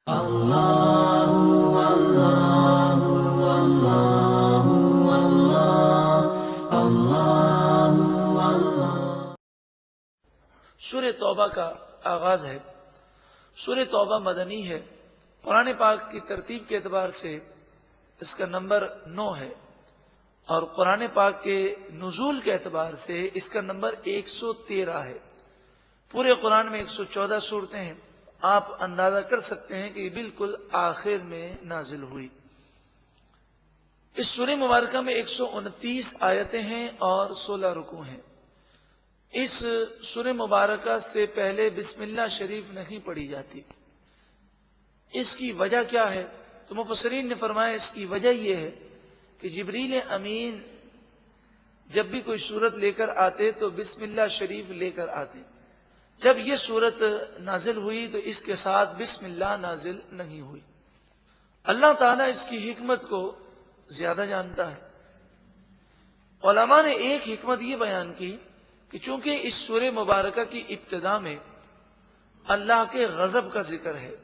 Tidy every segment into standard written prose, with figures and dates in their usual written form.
سورہ توبہ کا آغاز ہے۔ سورہ توبہ مدنی ہے۔ قرآن پاک کی ترتیب کے اعتبار سے اس کا نمبر 9 ہے، اور قرآن پاک کے نزول کے اعتبار سے اس کا نمبر 113 ہے۔ پورے قرآن میں 114 سورتیں ہیں۔ آپ اندازہ کر سکتے ہیں کہ یہ بالکل آخر میں نازل ہوئی۔ اس سورہ مبارکہ میں 129 آیتیں ہیں اور 16 رکوع ہیں۔ اس سورہ مبارکہ سے پہلے بسم اللہ شریف نہیں پڑھی جاتی۔ اس کی وجہ کیا ہے؟ تو مفسرین نے فرمایا اس کی وجہ یہ ہے کہ جبریل امین جب بھی کوئی سورت لے کر آتے تو بسم اللہ شریف لے کر آتے۔ جب یہ سورت نازل ہوئی تو اس کے ساتھ بسم اللہ نازل نہیں ہوئی۔ اللہ تعالیٰ اس کی حکمت کو زیادہ جانتا ہے۔ علماء نے ایک حکمت یہ بیان کی کہ چونکہ اس سورہ مبارکہ کی ابتدا میں اللہ کے غضب کا ذکر ہے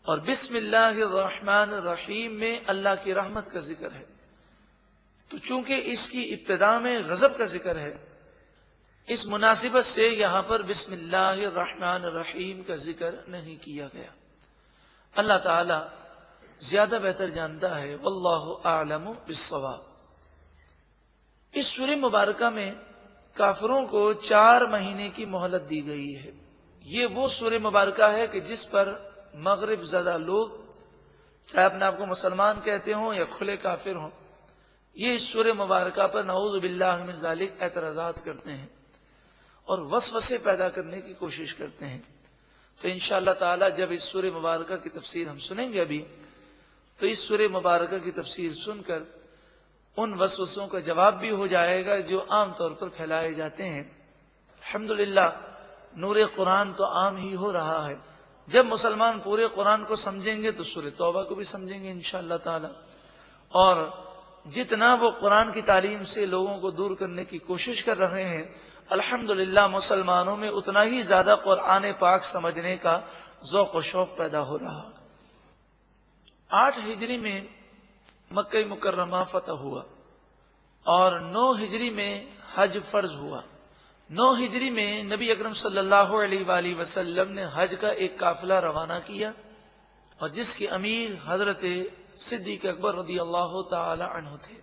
اور بسم اللہ الرحمن الرحیم میں اللہ کی رحمت کا ذکر ہے، تو چونکہ اس کی ابتدا میں غضب کا ذکر ہے، اس مناسبت سے یہاں پر بسم اللہ الرحمن الرحیم کا ذکر نہیں کیا گیا۔ اللہ تعالی زیادہ بہتر جانتا ہے، واللہ اعلم بالصواب۔ اس سورہ مبارکہ میں کافروں کو 4 مہینے کی مہلت دی گئی ہے۔ یہ وہ سورہ مبارکہ ہے کہ جس پر مغرب زدہ لوگ، چاہے اپنے آپ کو مسلمان کہتے ہوں یا کھلے کافر ہوں، یہ اس سورہ مبارکہ پر نعوذ باللہ من ذالک اعتراضات کرتے ہیں اور وسوسے پیدا کرنے کی کوشش کرتے ہیں۔ تو انشاءاللہ تعالی جب اس سورہ مبارکہ کی تفسیر ہم سنیں گے ابھی، تو اس سورہ مبارکہ کی تفسیر سن کر ان وسوسوں کا جواب بھی ہو جائے گا جو عام طور پر پھیلائے جاتے ہیں۔ الحمدللہ نور قرآن تو عام ہی ہو رہا ہے۔ جب مسلمان پورے قرآن کو سمجھیں گے تو سورہ توبہ کو بھی سمجھیں گے انشاءاللہ تعالی، اور جتنا وہ قرآن کی تعلیم سے لوگوں کو دور کرنے کی کوشش کر رہے ہیں، الحمدللہ مسلمانوں میں اتنا ہی زیادہ قرآن پاک سمجھنے کا ذوق و شوق پیدا ہو رہا۔ 8 ہجری میں مکہ مکرمہ فتح ہوا اور 9 ہجری میں حج فرض ہوا۔ 9 ہجری میں نبی اکرم صلی اللہ علیہ وآلہ وسلم نے حج کا ایک قافلہ روانہ کیا، اور جس کے امیر حضرت صدیق اکبر رضی اللہ تعالی عنہ تھے،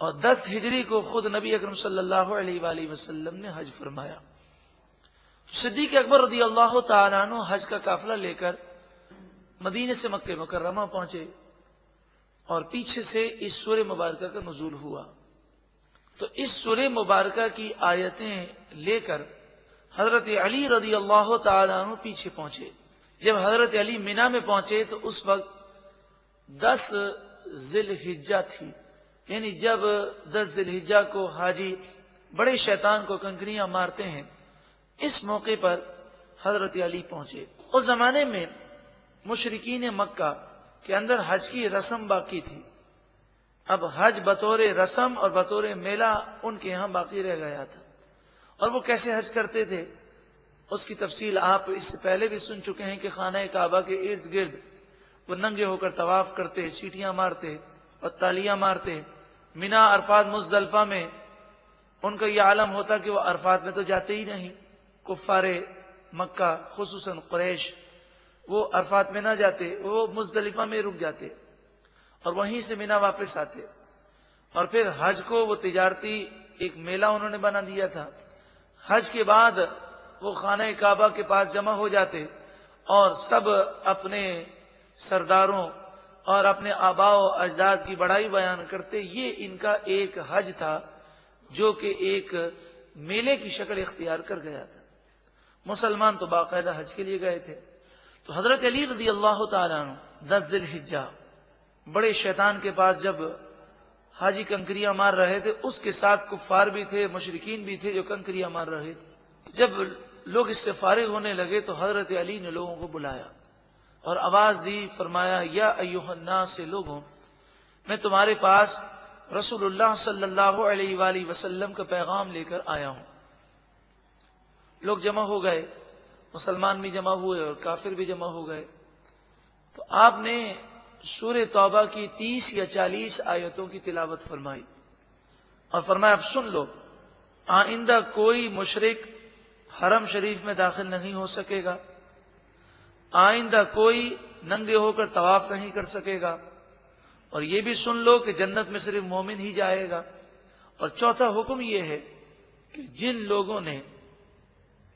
اور 10 ہجری کو خود نبی اکرم صلی اللہ علیہ وآلہ وسلم نے حج فرمایا۔ صدیق اکبر رضی اللہ تعالی عنہ حج کا قافلہ لے کر مدینے سے مکہ مکرمہ پہنچے، اور پیچھے سے اس سورہ مبارکہ کا نزول ہوا۔ تو اس سورہ مبارکہ کی آیتیں لے کر حضرت علی رضی اللہ تعالیٰ عنہ پیچھے پہنچے۔ جب حضرت علی مینا میں پہنچے تو اس وقت 10 ذی الحجہ تھی، یعنی جب 10 ذی الحجہ کو حاجی بڑے شیطان کو کنکریاں مارتے ہیں، اس موقع پر حضرت علی پہنچے۔ اس زمانے میں مشرکین مکہ کے اندر حج کی رسم باقی تھی۔ اب حج بطور رسم اور بطور میلہ ان کے یہاں باقی رہ گیا تھا، اور وہ کیسے حج کرتے تھے اس کی تفصیل آپ اس سے پہلے بھی سن چکے ہیں کہ خانہ کعبہ کے ارد گرد وہ ننگے ہو کر طواف کرتے، سیٹیاں مارتے اور تالیاں مارتے۔ مینا، عرفات، مزدلفہ میں ان کا یہ عالم ہوتا کہ وہ عرفات میں تو جاتے ہی نہیں۔ کفار مکہ خصوصاً قریش وہ عرفات میں نہ جاتے، وہ مزدلفہ میں رک جاتے اور وہیں سے مینا واپس آتے، اور پھر حج کو وہ تجارتی ایک میلہ انہوں نے بنا دیا تھا۔ حج کے بعد وہ خانہ کعبہ کے پاس جمع ہو جاتے اور سب اپنے سرداروں اور اپنے آباء و اجداد کی بڑائی بیان کرتے۔ یہ ان کا ایک حج تھا جو کہ ایک میلے کی شکل اختیار کر گیا تھا۔ مسلمان تو باقاعدہ حج کے لیے گئے تھے۔ تو حضرت علی رضی اللہ تعالیٰ عنہ 10 ذی الحجہ بڑے شیطان کے پاس جب حاجی کنکریاں مار رہے تھے، اس کے ساتھ کفار بھی تھے، مشرکین بھی تھے جو کنکریاں مار رہے تھے۔ جب لوگ اس سے فارغ ہونے لگے تو حضرت علی نے لوگوں کو بلایا اور آواز دی، فرمایا یا ایھا الناس، لوگوں میں تمہارے پاس رسول اللہ صلی اللہ علیہ وآلہ وسلم کا پیغام لے کر آیا ہوں۔ لوگ جمع ہو گئے مسلمان بھی جمع ہوئے اور کافر بھی جمع ہو گئے. تو آپ نے سورہ توبہ کی 30 یا 40 آیتوں کی تلاوت فرمائی اور فرمایا اب سن لو، آئندہ کوئی مشرک حرم شریف میں داخل نہیں ہو سکے گا، آئندہ کوئی ننگے ہو کر طواف نہیں کر سکے گا، اور یہ بھی سن لو کہ جنت میں صرف مومن ہی جائے گا. اور چوتھا حکم یہ ہے کہ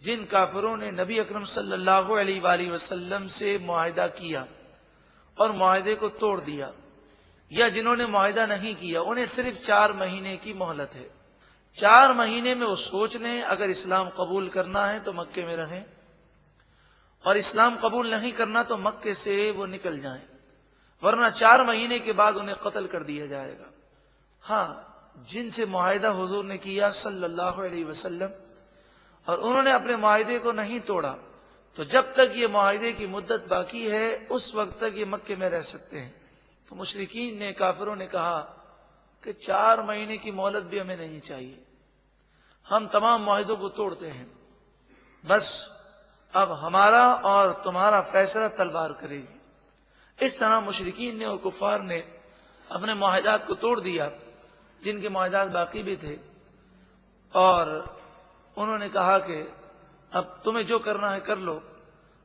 جن کافروں نے نبی اکرم صلی اللہ علیہ وآلہ وسلم سے معاہدہ کیا اور معاہدے کو توڑ دیا، یا جنہوں نے معاہدہ نہیں کیا، انہیں صرف 4 مہینے کی مہلت ہے. 4 مہینے میں وہ سوچ لیں، اگر اسلام قبول کرنا ہے تو مکے میں رہیں، اور اسلام قبول نہیں کرنا تو مکے سے وہ نکل جائیں، ورنہ 4 مہینے کے بعد انہیں قتل کر دیا جائے گا. ہاں، جن سے معاہدہ حضور نے کیا صلی اللہ علیہ وسلم اور انہوں نے اپنے معاہدے کو نہیں توڑا، تو جب تک یہ معاہدے کی مدت باقی ہے اس وقت تک یہ مکے میں رہ سکتے ہیں. تو مشرکین نے، کافروں نے کہا کہ 4 مہینے کی مہلت بھی ہمیں نہیں چاہیے، ہم تمام معاہدوں کو توڑتے ہیں، بس اب ہمارا اور تمہارا فیصلہ تلوار کرے گی. اس طرح مشرکین نے اور کفار نے اپنے معاہدات کو توڑ دیا، جن کے معاہدات باقی بھی تھے، اور انہوں نے کہا کہ اب تمہیں جو کرنا ہے کر لو،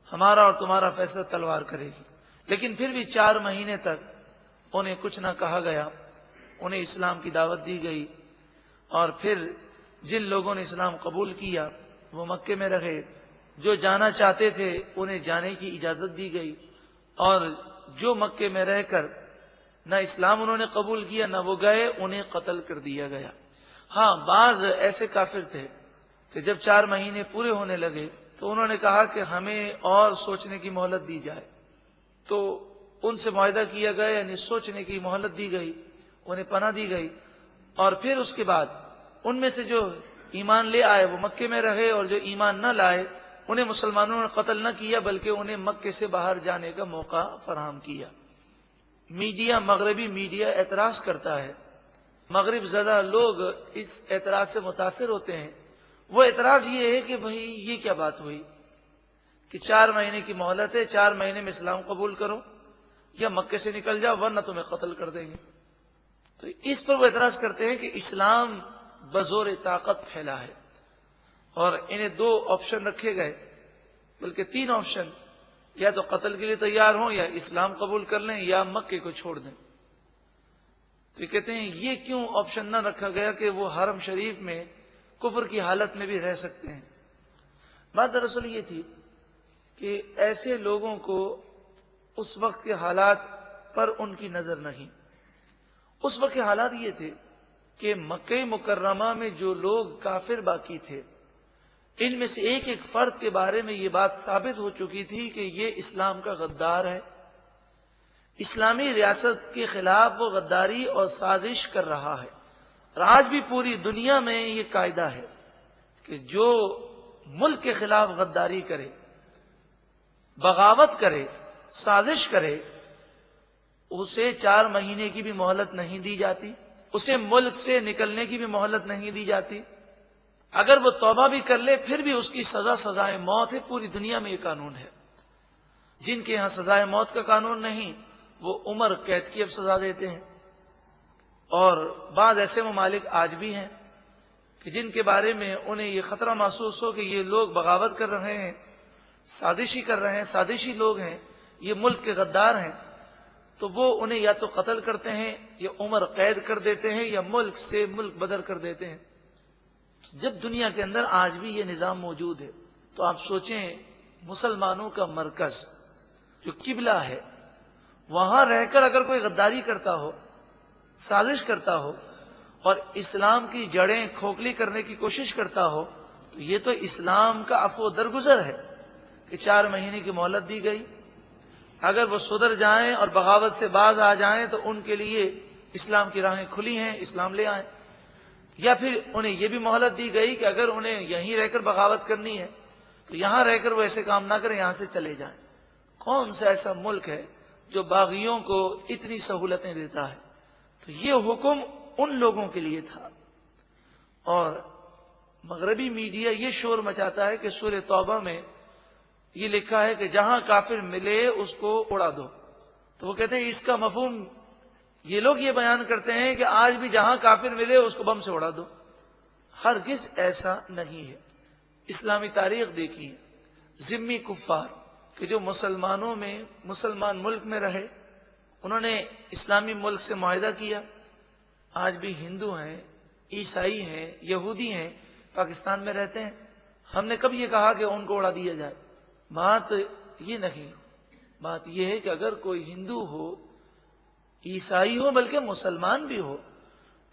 ہمارا اور تمہارا فیصلہ تلوار کرے گی. لیکن پھر بھی 4 مہینے تک انہیں کچھ نہ کہا گیا، انہیں اسلام کی دعوت دی گئی، اور پھر جن لوگوں نے اسلام قبول کیا وہ مکے میں رہے، جو جانا چاہتے تھے انہیں جانے کی اجازت دی گئی، اور جو مکے میں رہ کر نہ اسلام انہوں نے قبول کیا نہ وہ گئے، انہیں قتل کر دیا گیا. ہاں، بعض ایسے کافر تھے کہ جب 4 مہینے پورے ہونے لگے تو انہوں نے کہا کہ ہمیں اور سوچنے کی مہلت دی جائے، تو ان سے معاہدہ کیا گیا، یعنی سوچنے کی مہلت دی گئی، انہیں پناہ دی گئی. اور پھر اس کے بعد ان میں سے جو ایمان لے آئے وہ مکے میں رہے، اور جو ایمان نہ لائے انہیں مسلمانوں نے قتل نہ کیا بلکہ انہیں مکے سے باہر جانے کا موقع فراہم کیا. میڈیا، مغربی میڈیا اعتراض کرتا ہے، مغرب زدہ لوگ اس اعتراض سے متاثر ہوتے ہیں. وہ اعتراض یہ ہے کہ بھئی یہ کیا بات ہوئی کہ 4 مہینے کی مہلت ہے، 4 مہینے میں اسلام قبول کرو یا مکے سے نکل جاؤ ورنہ تمہیں قتل کر دیں گے. تو اس پر وہ اعتراض کرتے ہیں کہ اسلام بزور طاقت پھیلا ہے، اور انہیں 2 آپشن رکھے گئے، بلکہ 3 آپشن، یا تو قتل کے لیے تیار ہوں، یا اسلام قبول کر لیں، یا مکے کو چھوڑ دیں. تو یہ کہتے ہیں یہ کیوں آپشن نہ رکھا گیا کہ وہ حرم شریف میں کفر کی حالت میں بھی رہ سکتے ہیں. بات دراصل یہ تھی کہ ایسے لوگوں کو اس وقت کے حالات پر ان کی نظر نہیں. اس وقت کے حالات یہ تھے کہ مکہ مکرمہ میں جو لوگ کافر باقی تھے، ان میں سے ایک ایک فرد کے بارے میں یہ بات ثابت ہو چکی تھی کہ یہ اسلام کا غدار ہے، اسلامی ریاست کے خلاف وہ غداری اور سازش کر رہا ہے. اور آج بھی پوری دنیا میں یہ قاعدہ ہے کہ جو ملک کے خلاف غداری کرے، بغاوت کرے، سازش کرے، اسے 4 مہینے کی بھی مہلت نہیں دی جاتی، اسے ملک سے نکلنے کی بھی مہلت نہیں دی جاتی. اگر وہ توبہ بھی کر لے پھر بھی اس کی سزائے موت ہے. پوری دنیا میں یہ قانون ہے. جن کے ہاں سزائے موت کا قانون نہیں وہ عمر قید کی اب سزا دیتے ہیں. اور بعض ایسے ممالک آج بھی ہیں کہ جن کے بارے میں انہیں یہ خطرہ محسوس ہو کہ یہ لوگ بغاوت کر رہے ہیں، سازشی کر رہے ہیں، سازشی لوگ ہیں، یہ ملک کے غدار ہیں، تو وہ انہیں یا تو قتل کرتے ہیں یا عمر قید کر دیتے ہیں یا ملک سے ملک بدر کر دیتے ہیں. جب دنیا کے اندر آج بھی یہ نظام موجود ہے تو آپ سوچیں مسلمانوں کا مرکز جو قبلہ ہے، وہاں رہ کر اگر کوئی غداری کرتا ہو، سازش کرتا ہو اور اسلام کی جڑیں کھوکھلی کرنے کی کوشش کرتا ہو، تو یہ تو اسلام کا عفو درگزر ہے کہ 4 مہینے کی مہلت دی گئی. اگر وہ سدھر جائیں اور بغاوت سے باز آ جائیں تو ان کے لیے اسلام کی راہیں کھلی ہیں، اسلام لے آئیں. یا پھر انہیں یہ بھی مہلت دی گئی کہ اگر انہیں یہیں رہ کر بغاوت کرنی ہے تو یہاں رہ کر وہ ایسے کام نہ کریں، یہاں سے چلے جائیں. کون سا ایسا ملک ہے جو باغیوں کو اتنی سہولتیں دیتا ہے؟ تو یہ حکم ان لوگوں کے لیے تھا. اور مغربی میڈیا یہ شور مچاتا ہے کہ سورہ توبہ میں یہ لکھا ہے کہ جہاں کافر ملے اس کو اڑا دو. تو وہ کہتے ہیں اس کا مفہوم یہ لوگ یہ بیان کرتے ہیں کہ آج بھی جہاں کافر ملے اس کو بم سے اڑا دو. ہرگز ایسا نہیں ہے. اسلامی تاریخ دیکھیے، ذمی کفار کہ جو مسلمان ملک میں رہے، انہوں نے اسلامی ملک سے معاہدہ کیا. آج بھی ہندو ہیں، عیسائی ہیں، یہودی ہیں، پاکستان میں رہتے ہیں. ہم نے کب یہ کہا کہ ان کو اڑا دیا جائے؟ بات یہ نہیں. بات یہ ہے کہ اگر کوئی ہندو ہو، عیسائی ہو، بلکہ مسلمان بھی ہو،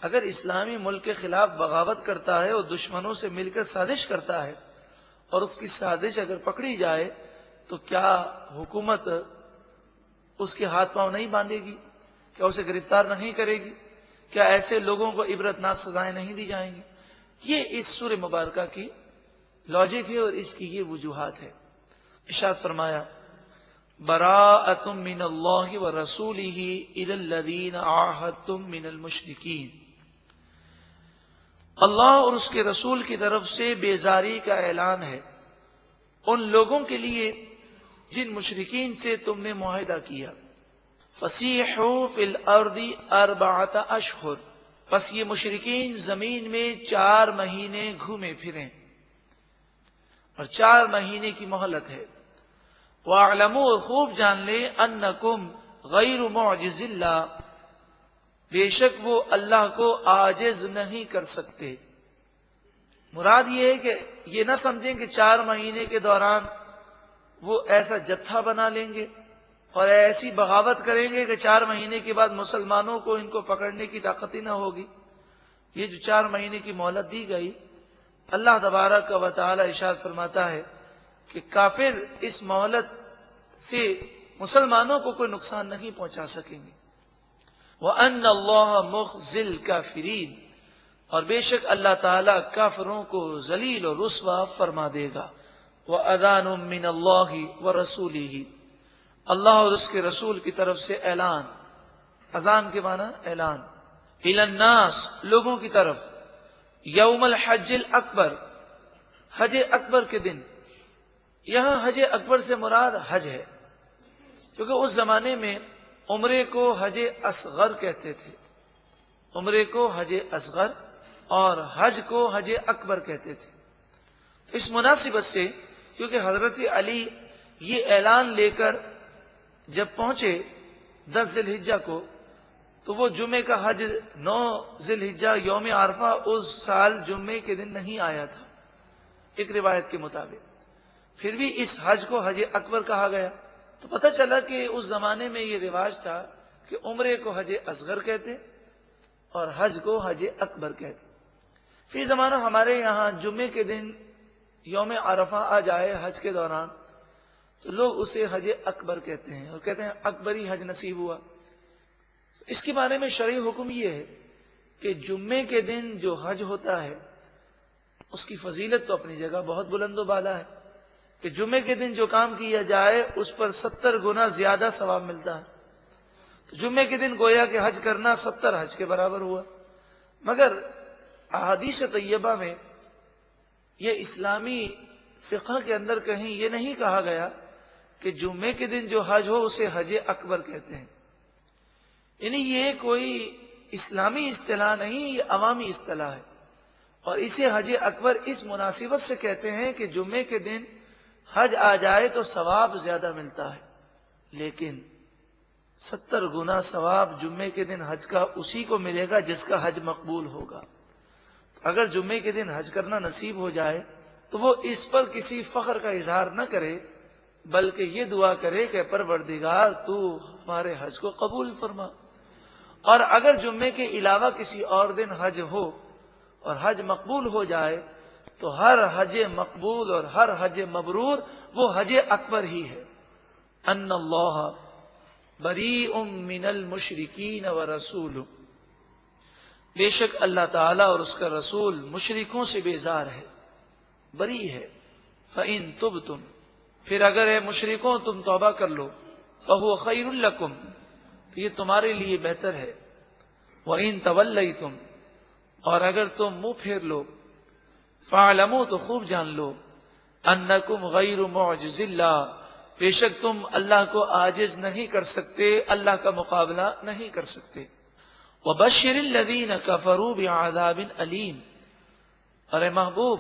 اگر اسلامی ملک کے خلاف بغاوت کرتا ہے اور دشمنوں سے مل کر سازش کرتا ہے اور اس کی سازش اگر پکڑی جائے تو کیا حکومت اس کے ہاتھ پاؤں نہیں باندھے گی؟ کیا اسے گرفتار نہیں کرے گی؟ کیا ایسے لوگوں کو عبرتناک سزائیں نہیں دی جائیں گی؟ یہ اس سورہ مبارکہ کی لاجک ہے اور اس کی یہ وجوہات ہے. ارشاد فرمایا براءۃ من اللہ ورسولہ الی الذین عاہدتم من المشرکین. اللہ اور اس کے رسول کی طرف سے بیزاری کا اعلان ہے ان لوگوں کے لیے جن مشرکین سے تم نے معاہدہ کیا. فسیحوا فی الارض 4 اشہر، پس یہ مشرکین زمین میں 4 مہینے گھومے پھریں اور 4 مہینے کی مہلت ہے. وَاعْلَمُوا، خوب جان لے، أَنَّكُمْ غَيْرُ مُعْجِزِ اللَّهِ، بے شک وہ اللہ کو عاجز نہیں کر سکتے. مراد یہ ہے کہ یہ نہ سمجھیں کہ 4 مہینے کے دوران وہ ایسا جتھا بنا لیں گے اور ایسی بغاوت کریں گے کہ 4 مہینے کے بعد مسلمانوں کو ان کو پکڑنے کی طاقت ہی نہ ہوگی. یہ جو 4 مہینے کی مہلت دی گئی، اللہ تبارک و تعالی ارشاد فرماتا ہے کہ کافر اس مہلت سے مسلمانوں کو کوئی نقصان نہیں پہنچا سکیں گے. وَأَنَّ اللَّهَ مُخْزِي الْكَافِرِينَ، اور بے شک اللہ تعالیٰ کافروں کو ذلیل اور رسوا فرما دے گا. وَأَذَانٌ مِّنَ اللَّهِ وَرَسُولِهِ، اللہ اور اس کے رسول کی طرف سے اعلان. اذان کے معنی اعلان. إِلَى النَّاسِ، لوگوں کی طرف. یوم الحج الاکبر، حج اکبر کے دن. یہاں حج اکبر سے مراد حج ہے، کیونکہ اس زمانے میں عمرے کو حج اصغر کہتے تھے. عمرے کو حج اصغر اور حج کو حج اکبر کہتے تھے. تو اس مناسبت سے کیونکہ حضرت علی یہ اعلان لے کر جب پہنچے 10 ذی الحجہ کو، تو وہ جمعے کا حج 9 ذی الحجہ یوم عرفہ اس سال جمعے کے دن نہیں آیا تھا ایک روایت کے مطابق. پھر بھی اس حج کو حج اکبر کہا گیا. تو پتہ چلا کہ اس زمانے میں یہ رواج تھا کہ عمرے کو حج اصغر کہتے اور حج کو حج اکبر کہتے. فی زمانہ ہمارے یہاں جمعے کے دن یوم عرفہ آ جائے حج کے دوران تو لوگ اسے حج اکبر کہتے ہیں اور کہتے ہیں اکبری حج نصیب ہوا. اس کے بارے میں شرعی حکم یہ ہے کہ جمعے کے دن جو حج ہوتا ہے اس کی فضیلت تو اپنی جگہ بہت بلند و بالا ہے کہ جمعے کے دن جو کام کیا جائے اس پر 70 گنا زیادہ ثواب ملتا ہے. تو جمعے کے دن گویا کہ حج کرنا 70 حج کے برابر ہوا. مگر احادیث طیبہ میں یہ اسلامی فقہ کے اندر کہیں یہ نہیں کہا گیا کہ جمعے کے دن جو حج ہو اسے حج اکبر کہتے ہیں. یعنی یہ کوئی اسلامی اصطلاح نہیں، یہ عوامی اصطلاح ہے. اور اسے حج اکبر اس مناسبت سے کہتے ہیں کہ جمعے کے دن حج آ جائے تو ثواب زیادہ ملتا ہے، لیکن 70 گنا ثواب جمعے کے دن حج کا اسی کو ملے گا جس کا حج مقبول ہوگا. اگر جمعے کے دن حج کرنا نصیب ہو جائے تو وہ اس پر کسی فخر کا اظہار نہ کرے بلکہ یہ دعا کرے کہ پروردگار تو ہمارے حج کو قبول فرما. اور اگر جمعے کے علاوہ کسی اور دن حج ہو اور حج مقبول ہو جائے تو ہر حج مقبول اور ہر حج مبرور وہ حج اکبر ہی ہے. ان اللہ بریء من المشرکین ورسولہ، بے شک اللہ تعالیٰ اور اس کا رسول مشرکوں سے بیزار ہے، بری ہے. فَإِن تُبْتُمْ، پھر اگر اے مشرکوں تم توبہ کر لو، فَهُوَ خَيْرٌ لَكُمْ، تو یہ تمہارے لیے بہتر ہے. وَإِن تَوَلَّيْتُمْ، اور اگر تم منہ پھیر لو، فَاعْلَمُوا، تو خوب جان لو، انکم غیر معجز اللہ، بے شک تم اللہ کو عاجز نہیں کر سکتے، اللہ کا مقابلہ نہیں کر سکتے۔ وبشر الذین کفروا بعذاب علیم، اور اے محبوب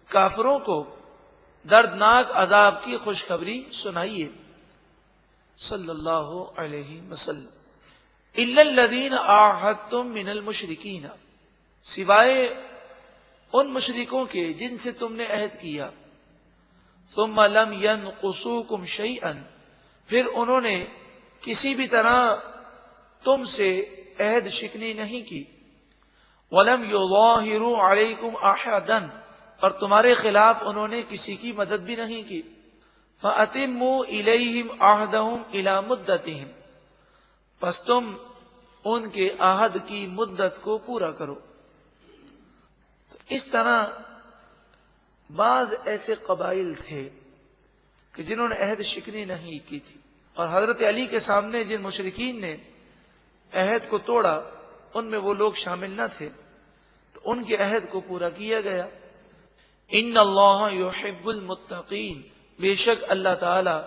کافروں کو دردناک عذاب کی خوشخبری سنائیے صلی اللہ علیہ وسلم۔ الا الذین عاہدتم من المشرکین، سوائے ان مشرکوں کے جن سے تم نے عہد کیا، ثم لم ينقصوکم شیئا، پھر انہوں نے کسی بھی طرح تم سے عہد شکنی نہیں کی، ولم يظاہروا علیکم احدا، اور تمہارے خلاف انہوں نے کسی کی مدد بھی نہیں کی، فَأَتِمُّوا إِلَيْهِمْ عَهْدَهُمْ إِلَى مُدَّتِهِمْ، پس تم ان کے عہد کی مدت کو پورا کرو۔ تو اس طرح بعض ایسے قبائل تھے کہ جنہوں نے عہد شکنی نہیں کی تھی، اور حضرت علی کے سامنے جن مشرکین نے عہد کو توڑا ان میں وہ لوگ شامل نہ تھے، تو ان کے عہد کو پورا کیا گیا۔ ان اللہ یحب المتقین، بے شک اللہ تعالی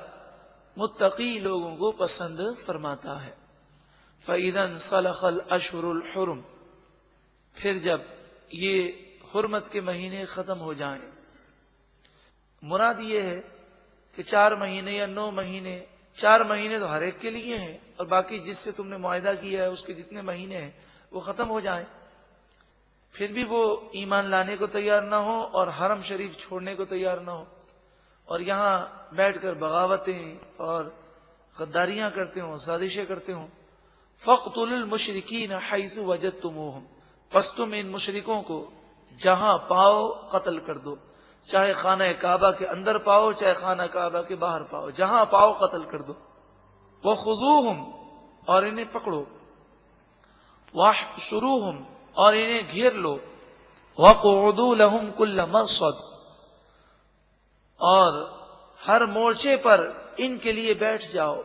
متقی لوگوں کو پسند فرماتا ہے۔ فَإِذَا انْسَلَخَ الْأَشْهُرُ الْحُرُمُ، پھر جب یہ حرمت کے مہینے ختم ہو جائیں، مراد یہ ہے کہ 4 مہینے یا 9 مہینے، 4 مہینے تو ہر ایک کے لیے ہیں، اور باقی جس سے تم نے معاہدہ کیا ہے اس کے جتنے مہینے ہیں وہ ختم ہو جائیں، پھر بھی وہ ایمان لانے کو تیار نہ ہو اور حرم شریف چھوڑنے کو تیار نہ ہو، اور یہاں بیٹھ کر بغاوتیں اور غداریاں کرتے ہوں، سازشیں کرتے ہوں۔ فَاقْتُلُوا الْمُشْرِكِينَ حَيْثُ وَجَدتُّمُوهُمْ، پس تم ان مشرکوں کو جہاں پاؤ قتل کر دو، چاہے خانہ کعبہ کے اندر پاؤ چاہے خانہ کعبہ کے باہر پاؤ، جہاں پاؤ قتل کر دو۔ وَخُذُوهُمْ، اور انہیں پکڑو، وَاحْشُرُوهُمْ، اور انہیں گھیر لو، وَقُعُدُوا لَهُمْ كُلَّ مَرْصَدٍ، اور ہر مورچے پر ان کے لیے بیٹھ جاؤ،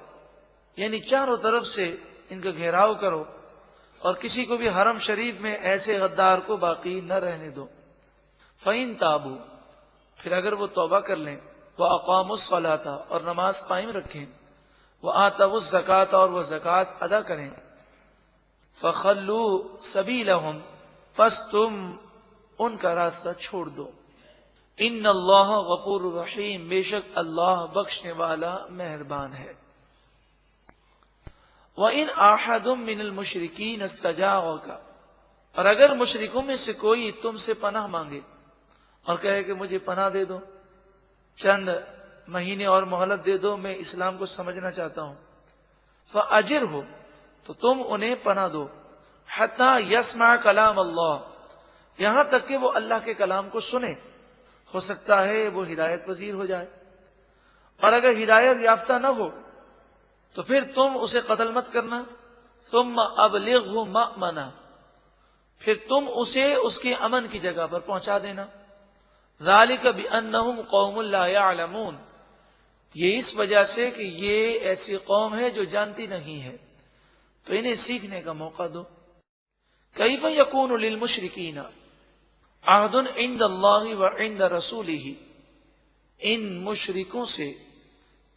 یعنی چاروں طرف سے ان کا گھیراؤ کرو، اور کسی کو بھی حرم شریف میں ایسے غدار کو باقی نہ رہنے دو۔ فَإِن تَابُوا، پھر اگر وہ توبہ کر لیں، وَأَقَامُوا الصَّلَاةَ، اور نماز قائم رکھیں، وَآتَوُا الزَّكَاةَ، اور وہ زکوٰۃ ادا کریں، فَخَلُّوا سَبِيلَهُمْ، پس تم ان کا راستہ چھوڑ دو۔ ان اللہ غفور رحیم، بے شک اللہ بخشنے والا مہربان ہے۔ وَإِنْ أَحَدٌ مِّنَ الْمُشْرِكِينَ اسْتَجَارَكَ، اور اگر مشرکوں میں سے کوئی تم سے پناہ مانگے اور کہے کہ مجھے پناہ دے دو، چند مہینے اور مہلت دے دو، میں اسلام کو سمجھنا چاہتا ہوں، فَأَجِرْهُ، تو تم انہیں پناہ دو، حَتَّى يَسْمَعَ كَلَامَ اللَّهِ، یہاں تک کہ وہ اللہ کے کلام کو سنے، ہو سکتا ہے وہ ہدایت پذیر ہو جائے، اور اگر ہدایت یافتہ نہ ہو تو پھر تم اسے قتل مت کرنا۔ ثم ابلغه مأمنہ، پھر تم اسے اس کے امن کی جگہ پر پہنچا دینا۔ ذالک بأنہم قوم لا یعلمون، یہ اس وجہ سے کہ یہ ایسی قوم ہے جو جانتی نہیں ہے، تو انہیں سیکھنے کا موقع دو۔ کیف یکون للمشرکین عہد عند اللہ وعند رسولہ، ان مشرکوں سے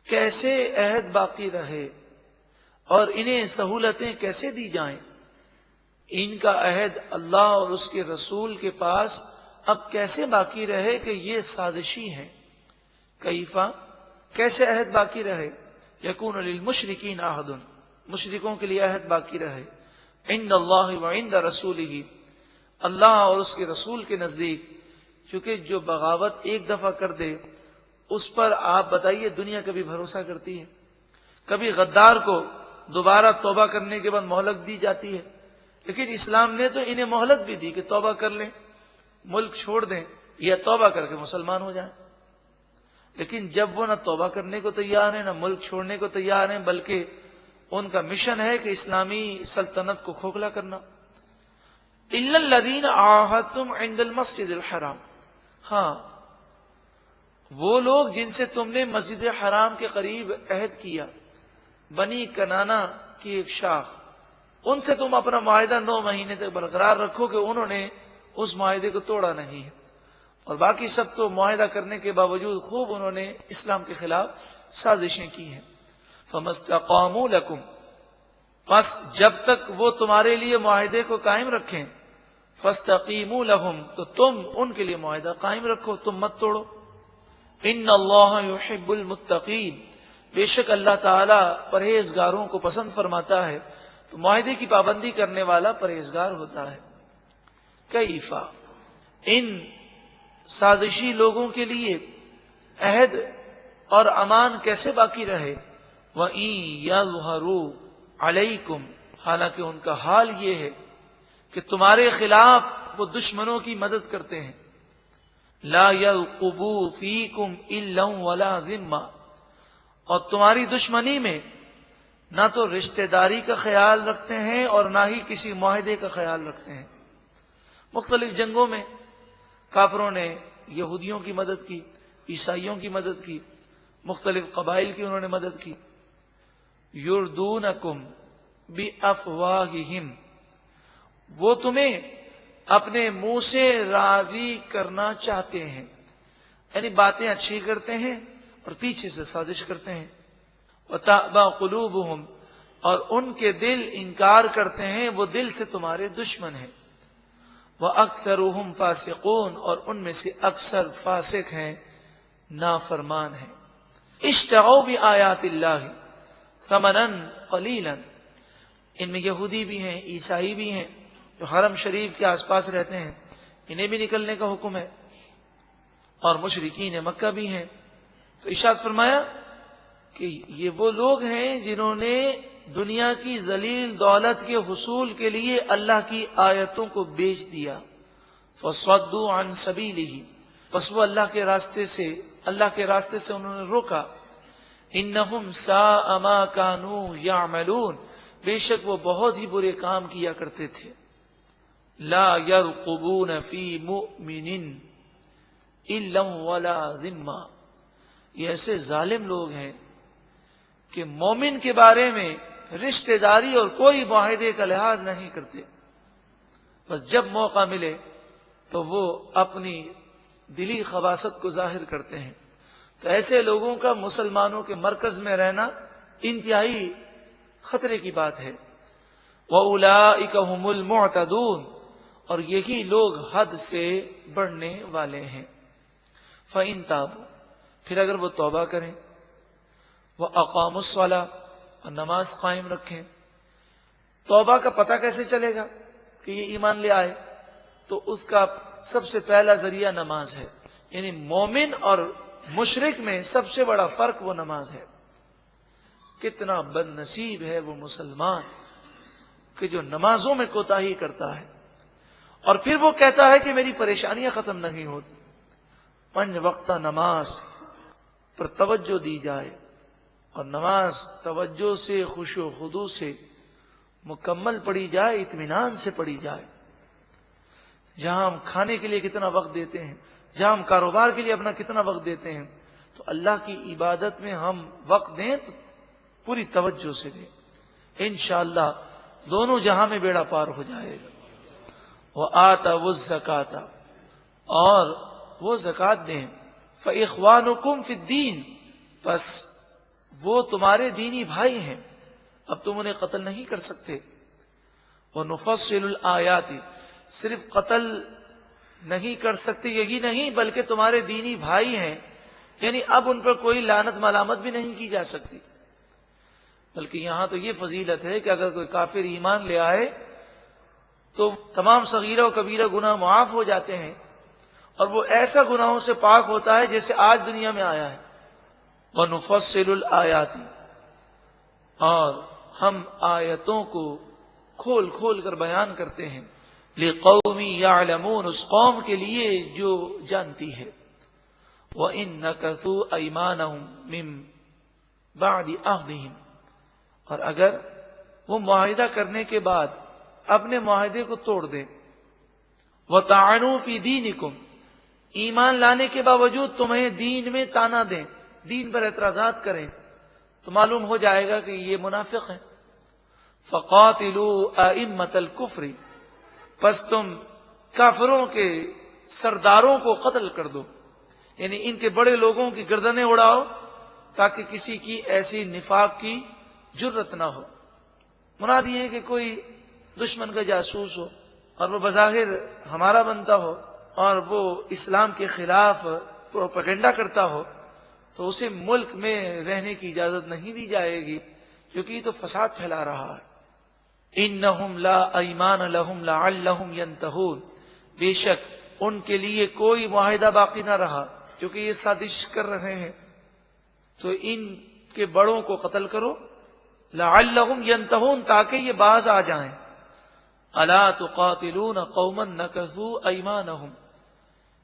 کیسے عہد باقی رہے اور انہیں سہولتیں کیسے دی جائیں، ان کا عہد اللہ اور اس کے رسول کے پاس اب کیسے باقی رہے کہ یہ سازشی ہیں۔ کیفا، کیسے عہد باقی رہے، یکون للمشرکین عہد، مشرکوں کے لیے عہد باقی رہے، عند اللہ وعند رسولہ، اللہ اور اس کے رسول کے نزدیک، کیونکہ جو بغاوت ایک دفعہ کر دے اس پر آپ بتائیے دنیا کبھی بھروسہ کرتی ہے؟ کبھی غدار کو دوبارہ توبہ کرنے کے بعد مہلت دی جاتی ہے؟ لیکن اسلام نے تو انہیں مہلت بھی دی کہ توبہ کر لیں، ملک چھوڑ دیں یا توبہ کر کے مسلمان ہو جائیں۔ لیکن جب وہ نہ توبہ کرنے کو تیار ہیں نہ ملک چھوڑنے کو تیار ہیں، بلکہ ان کا مشن ہے کہ اسلامی سلطنت کو کھوکھلا کرنا۔ الا الذین عاہدتم عند المسجد الحرام، ہاں وہ لوگ جن سے تم نے مسجد حرام کے قریب عہد کیا، بنی کنانا کی ایک شاخ، ان سے تم اپنا معاہدہ 9 مہینے تک برقرار رکھو کہ انہوں نے اس معاہدے کو توڑا نہیں ہے، اور باقی سب تو معاہدہ کرنے کے باوجود خوب انہوں نے اسلام کے خلاف سازشیں کی ہیں. فَمَسْتَقَامُوا لَكُمْ، پس جب تک وہ تمہارے لیے معاہدے کو قائم رکھیں، فَاسْتَقِیمُوا لَهُمْ، تو تم ان کے لیے معاہدہ قائم رکھو، تم مت توڑو. إِنَّ اللَّهَ يُحِبُّ الْمُتَّقِينَ، بے شک اللہ تعالیٰ پرہیزگاروں کو پسند فرماتا ہے. تو معاہدے کی پابندی کرنے والا پرہیزگار ہوتا ہے. کیفا، ان سازشی لوگوں کے لیے عہد اور امان کیسے باقی رہے. وَإِن يَظْهَرُوا عَلَيْكُمْ، حالانکہ ان کا حال یہ ہے کہ تمہارے خلاف وہ دشمنوں کی مدد کرتے ہیں. لَا يَرْقُبُوا فِيكُمْ إِلًّا وَلَا ذِمَّةً، اور تمہاری دشمنی میں نہ تو رشتہ داری کا خیال رکھتے ہیں اور نہ ہی کسی معاہدے کا خیال رکھتے ہیں. مختلف جنگوں میں کافروں نے یہودیوں کی مدد کی، عیسائیوں کی مدد کی، مختلف قبائل کی انہوں نے مدد کی. یردونکم بافواہہم، وہ تمہیں اپنے منہ سے راضی کرنا چاہتے ہیں، یعنی باتیں اچھی کرتے ہیں اور پیچھے سے سازش کرتے ہیں. وتأبى قلوبہم، اور ان کے دل انکار کرتے ہیں، وہ دل سے تمہارے دشمن ہیں. وَأَكْثَرُهُمْ فَاسِقُونَ، اور ان میں سے اکثر فاسق ہیں، نافرمان ہیں. اشتروا بآیات اللہ ثمنا قلیلا، ان میں یہودی بھی ہیں، عیسائی بھی ہیں جو حرم شریف کے آس پاس رہتے ہیں، انہیں بھی نکلنے کا حکم ہے، اور مشرکین مکہ بھی ہیں. تو ارشاد فرمایا کہ یہ وہ لوگ ہیں جنہوں نے دنیا کی ذلیل دولت کے حصول کے لیے اللہ کی آیتوں کو بیچ دیا. فَصَدُّوا عَن سَبِيلِهِ، پس وہ اللہ کے راستے سے انہوں نے روکا. إِنَّهُمْ سَاءَ مَا كَانُوا يَعْمَلُونَ، بے شک وہ بہت ہی برے کام کیا کرتے تھے. لَا يَرْقُبُونَ فِي مُؤْمِنٍ إِلًّا وَلَا ذِمَّةً، یہ ایسے ظالم لوگ ہیں کہ مومن کے بارے میں رشتہ داری اور کوئی معاہدے کا لحاظ نہیں کرتے. بس جب موقع ملے تو وہ اپنی دلی خباثت کو ظاہر کرتے ہیں. تو ایسے لوگوں کا مسلمانوں کے مرکز میں رہنا انتہائی خطرے کی بات ہے. وَأُولَئِكَ هُمُ الْمُعْتَدُونَ، اور یہی لوگ حد سے بڑھنے والے ہیں. فَإِن تَابُوا، پھر اگر وہ توبہ کریں، وَأَقَامُوا الصَّلَاةَ، اور نماز قائم رکھیں. توبہ کا پتہ کیسے چلے گا کہ یہ ایمان لے آئے؟ تو اس کا سب سے پہلا ذریعہ نماز ہے. یعنی مومن اور مشرک میں سب سے بڑا فرق وہ نماز ہے. کتنا بد نصیب ہے وہ مسلمان کہ جو نمازوں میں کوتاہی کرتا ہے اور پھر وہ کہتا ہے کہ میری پریشانیاں ختم نہیں ہوتی. 5 وقتہ نماز پر توجہ دی جائے اور نماز توجہ سے، خشوع و خضوع سے مکمل پڑھی جائے، اطمینان سے پڑھی جائے. جہاں ہم کھانے کے لیے کتنا وقت دیتے ہیں، جہاں ہم کاروبار کے لیے اپنا کتنا وقت دیتے ہیں، تو اللہ کی عبادت میں ہم وقت دیں تو پوری توجہ سے دیں. انشاءاللہ دونوں جہاں میں بیڑا پار ہو جائے گا. وَآتَوُا الزَّکَاةَ، اور وہ زکوٰۃ دیں. فَإِخْوَانُكُمْ فِي الدِّينِ، پس وہ تمہارے دینی بھائی ہیں، اب تم انہیں قتل نہیں کر سکتے. وَنُفَصِّلُ الْآيَاتِ، صرف قتل نہیں کر سکتے یہی نہیں بلکہ تمہارے دینی بھائی ہیں، یعنی اب ان پر کوئی لعنت ملامت بھی نہیں کی جا سکتی. بلکہ یہاں تو یہ فضیلت ہے کہ اگر کوئی کافر ایمان لے آئے تو تمام صغیرہ و کبیرہ گناہ معاف ہو جاتے ہیں اور وہ ایسا گناہوں سے پاک ہوتا ہے جیسے آج دنیا میں آیا ہے. وَنُفَصِّلُ الْآيَاتِ، اور ہم آیتوں کو کھول کھول کر بیان کرتے ہیں. لِقَوْمٍ يَعْلَمُونَ، اس قوم کے لیے جو جانتی ہے. وَإِن نَكَثُوا أَيْمَانَهُمْ مِن بَعْدِ عَهْدِهِمْ، اور اگر وہ معاہدہ کرنے کے بعد اپنے معاہدے کو توڑ دیں. وَطَعَنُوا فِي دِينِكُمْ، ایمان لانے کے باوجود تمہیں دین میں تانا دیں، دین پر اعتراضات کریں، تو معلوم ہو جائے گا کہ یہ منافق ہیں. فَقَاتِلُوا أَئِمَّةَ الْكُفْرِ، پس تم کافروں کے سرداروں کو قتل کر دو، یعنی ان کے بڑے لوگوں کی گردنیں اڑاؤ تاکہ کسی کی ایسی نفاق کی جرت نہ ہو۔ مراد یہ ہے کہ کوئی دشمن کا جاسوس ہو اور وہ بظاہر ہمارا بنتا ہو اور وہ اسلام کے خلاف پروپیگنڈا کرتا ہو تو اسے ملک میں رہنے کی اجازت نہیں دی جائے گی، کیونکہ یہ تو فساد پھیلا رہا ہے۔ انہم لا ایمان لہم لعلہم ینتہون، بے شک ان کے لیے کوئی معاہدہ باقی نہ رہا کیونکہ یہ سازش کر رہے ہیں، تو ان کے بڑوں کو قتل کرو، لعلہم ینتہون تاکہ یہ باز آ جائیں۔ الا تقاتلون قوما نکثوا ایمانہم،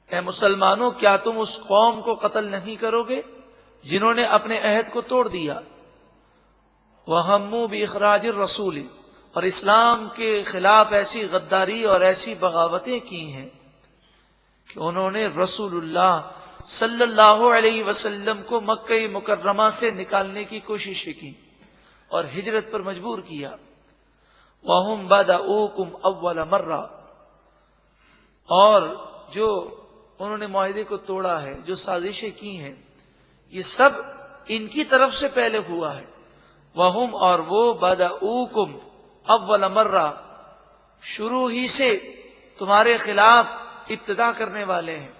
اے مسلمانوں کیا تم اس قوم کو قتل نہیں کرو گے جنہوں نے اپنے عہد کو توڑ دیا، وہموا باخراج الرسول، اور اسلام کے خلاف ایسی غداری اور ایسی بغاوتیں کی ہیں کہ انہوں نے رسول اللہ صلی اللہ علیہ وسلم کو مکہ مکرمہ سے نکالنے کی کوشش کی اور ہجرت پر مجبور کیا۔ وَهُمْ بَدَؤُوكُمْ أَوَّلَ مَرَّةٍ، اور جو انہوں نے معاہدے کو توڑا ہے، جو سازشیں کی ہیں، یہ سب ان کی طرف سے پہلے ہوا ہے۔ وَهُمْ، اور وہ بَدَؤُوكُمْ اول مرہ، شروع ہی سے تمہارے خلاف ابتدا کرنے والے ہیں،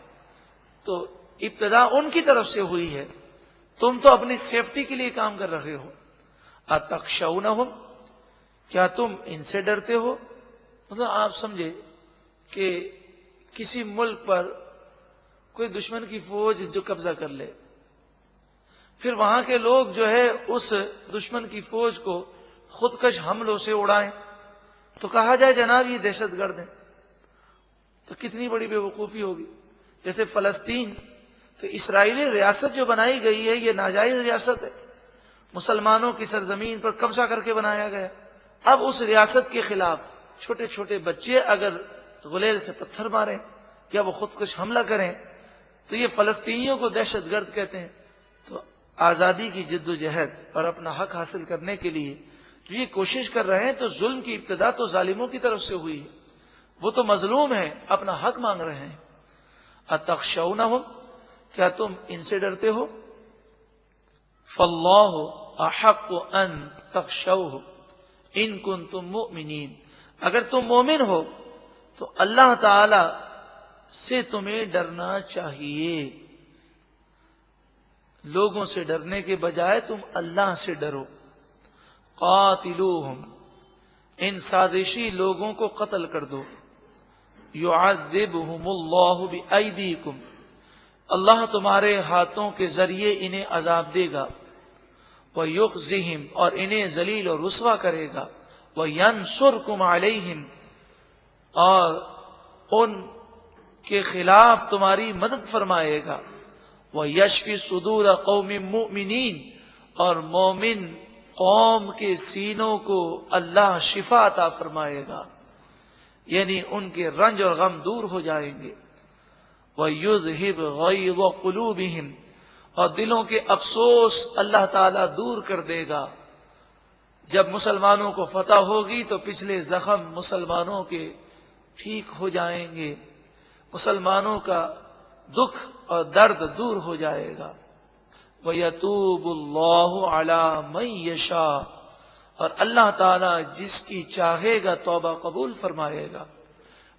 تو ابتدا ان کی طرف سے ہوئی ہے، تم تو اپنی سیفٹی کے لیے کام کر رہے ہو۔ اتخشونہم، کیا تم ان سے ڈرتے ہو؟ مطلب آپ سمجھے کہ کسی ملک پر کوئی دشمن کی فوج جو قبضہ کر لے، پھر وہاں کے لوگ جو ہے اس دشمن کی فوج کو خودکش حملوں سے اڑائیں تو کہا جائے جناب یہ دہشت گرد ہیں، تو کتنی بڑی بے وقوفی ہوگی۔ جیسے فلسطین، تو اسرائیلی ریاست جو بنائی گئی ہے یہ ناجائز ریاست ہے، مسلمانوں کی سرزمین پر قبضہ کر کے بنایا گیا۔ اب اس ریاست کے خلاف چھوٹے چھوٹے بچے اگر غلیل سے پتھر ماریں یا وہ خودکش حملہ کریں تو یہ فلسطینیوں کو دہشت گرد کہتے ہیں۔ تو آزادی کی جد و جہد اور اپنا حق حاصل کرنے کے لیے جو یہ کوشش کر رہے ہیں، تو ظلم کی ابتدا تو ظالموں کی طرف سے ہوئی ہے، وہ تو مظلوم ہیں، اپنا حق مانگ رہے ہیں۔ اتخشونہم، کیا تم ان سے ڈرتے ہو؟ فاللہ احق ان تخشوہ ان کنتم مؤمنین، اگر تم مومن ہو تو اللہ تعالی سے تمہیں ڈرنا چاہیے، لوگوں سے ڈرنے کے بجائے تم اللہ سے ڈرو۔ قاتلوہم، ان سازشی لوگوں کو قتل کر دو۔ یعذبہم اللہ بایدیکم، اللہ تمہارے ہاتھوں کے ذریعے انہیں عذاب دے گا۔ ویخزہم، اور انہیں ذلیل اور رسوا کرے گا۔ وینصرکم علیہم، اور ان کے خلاف تمہاری مدد فرمائے گا۔ ویشفی صدور قوم مؤمنین، اور مومن قوم کے سینوں کو اللہ شفا عطا فرمائے گا، یعنی ان کے رنج اور غم دور ہو جائیں گے۔ وَيُذْهِبْ غَيْظَ قُلُوبِهِمْ، اور دلوں کے افسوس اللہ تعالیٰ دور کر دے گا۔ جب مسلمانوں کو فتح ہوگی تو پچھلے زخم مسلمانوں کے ٹھیک ہو جائیں گے، مسلمانوں کا دکھ اور درد دور ہو جائے گا۔ وَيَتُوبُ اللَّهُ عَلَى مَن يَشَاءُ، اور اللہ تعالیٰ جس کی چاہے گا توبہ قبول فرمائے گا۔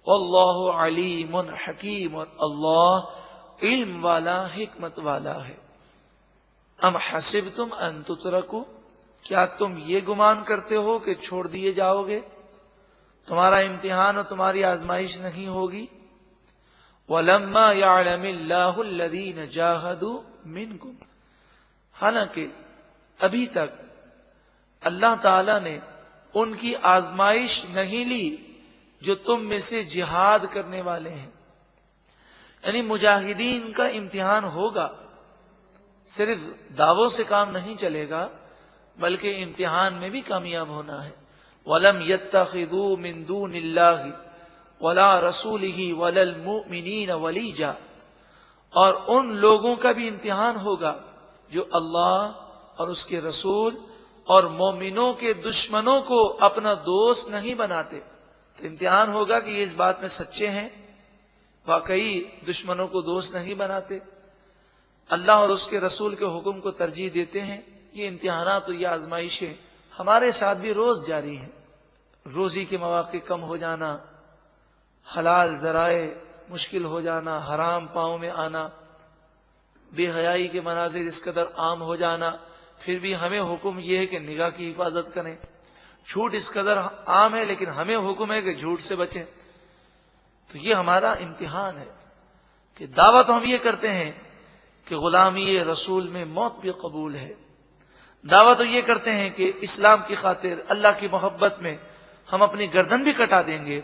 وَاللَّهُ عَلِيمٌ حَكِيمٌ، اور اللہ علم والا، حکمت والا ہے۔ ام حسبتم ان تترکوا، کیا تم یہ گمان کرتے ہو کہ چھوڑ دیے جاؤ گے؟ تمہارا امتحان اور تمہاری آزمائش نہیں ہوگی۔ وَلَمَّا يَعْلَمِ اللَّهُ الَّذِينَ جَاهَدُوا مِنْكُمْ، حالانکہ ابھی تک اللہ تعالیٰ نے ان کی آزمائش نہیں لی جو تم میں سے جہاد کرنے والے ہیں، یعنی مجاہدین کا امتحان ہوگا، صرف دعووں سے کام نہیں چلے گا بلکہ امتحان میں بھی کامیاب ہونا ہے۔ وَلَمْ يَتَّخِذُوا مِن دُونِ اللَّهِ وَلَا رَسُولِهِ وَلَا الْمُؤْمِنِينَ وَلِيجًا، اور ان لوگوں کا بھی امتحان ہوگا جو اللہ اور اس کے رسول اور مومنوں کے دشمنوں کو اپنا دوست نہیں بناتے، تو امتحان ہوگا کہ یہ اس بات میں سچے ہیں۔ واقعی دشمنوں کو دوست نہیں بناتے، اللہ اور اس کے رسول کے حکم کو ترجیح دیتے ہیں۔ یہ امتحانات اور یہ آزمائشیں ہمارے ساتھ بھی روز جاری ہیں۔ روزی کے مواقع کم ہو جانا، حلال ذرائع مشکل ہو جانا، حرام پاؤں میں آنا، بے حیائی کے مناظر اس قدر عام ہو جانا، پھر بھی ہمیں حکم یہ ہے کہ نگاہ کی حفاظت کریں۔ جھوٹ اس قدر عام ہے لیکن ہمیں حکم ہے کہ جھوٹ سے بچیں۔ تو یہ ہمارا امتحان ہے کہ دعوت ہم یہ کرتے ہیں کہ غلامی رسول میں موت بھی قبول ہے، دعوت یہ کرتے ہیں کہ اسلام کی خاطر اللہ کی محبت میں ہم اپنی گردن بھی کٹا دیں گے،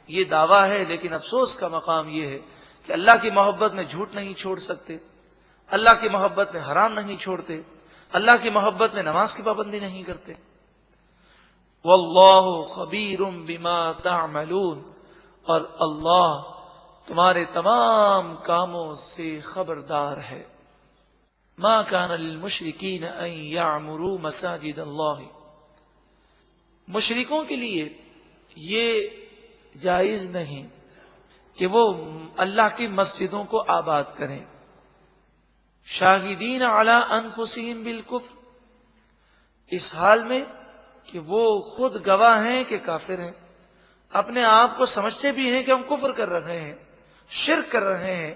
یہ دعویٰ ہے، لیکن افسوس کا مقام یہ ہے کہ اللہ کی محبت میں جھوٹ نہیں چھوڑ سکتے، اللہ کی محبت میں حرام نہیں چھوڑتے، اللہ کی محبت میں نماز کی پابندی نہیں کرتے۔ واللہ خبیر بما تعملون، اور اللہ تمہارے تمام کاموں سے خبردار ہے۔ ما کان للمشرکین ان یعمروا مساجد اللہ، مشرکوں کے لیے یہ جائز نہیں کہ وہ اللہ کی مسجدوں کو آباد کریں، شاہدین علی انفسہم بالکفر، اس حال میں کہ وہ خود گواہ ہیں کہ کافر ہیں، اپنے آپ کو سمجھتے بھی ہیں کہ ہم کفر کر رہے ہیں، شرک کر رہے ہیں۔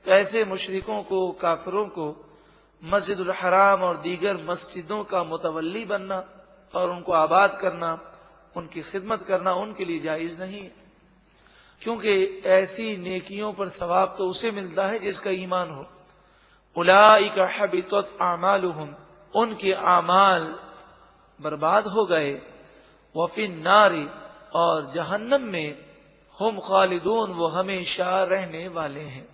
تو ایسے مشرکوں کو، کافروں کو مسجد الحرام اور دیگر مسجدوں کا متولی بننا اور ان کو آباد کرنا، ان کی خدمت کرنا ان کے لیے جائز نہیں ہے، کیونکہ ایسی نیکیوں پر ثواب تو اسے ملتا ہے جس کا ایمان ہو۔ اولئک حبطت اعمالہم، ان کے اعمال برباد ہو گئے، وفی النار، اور جہنم میں، ہم خالدون، وہ ہمیشہ رہنے والے ہیں۔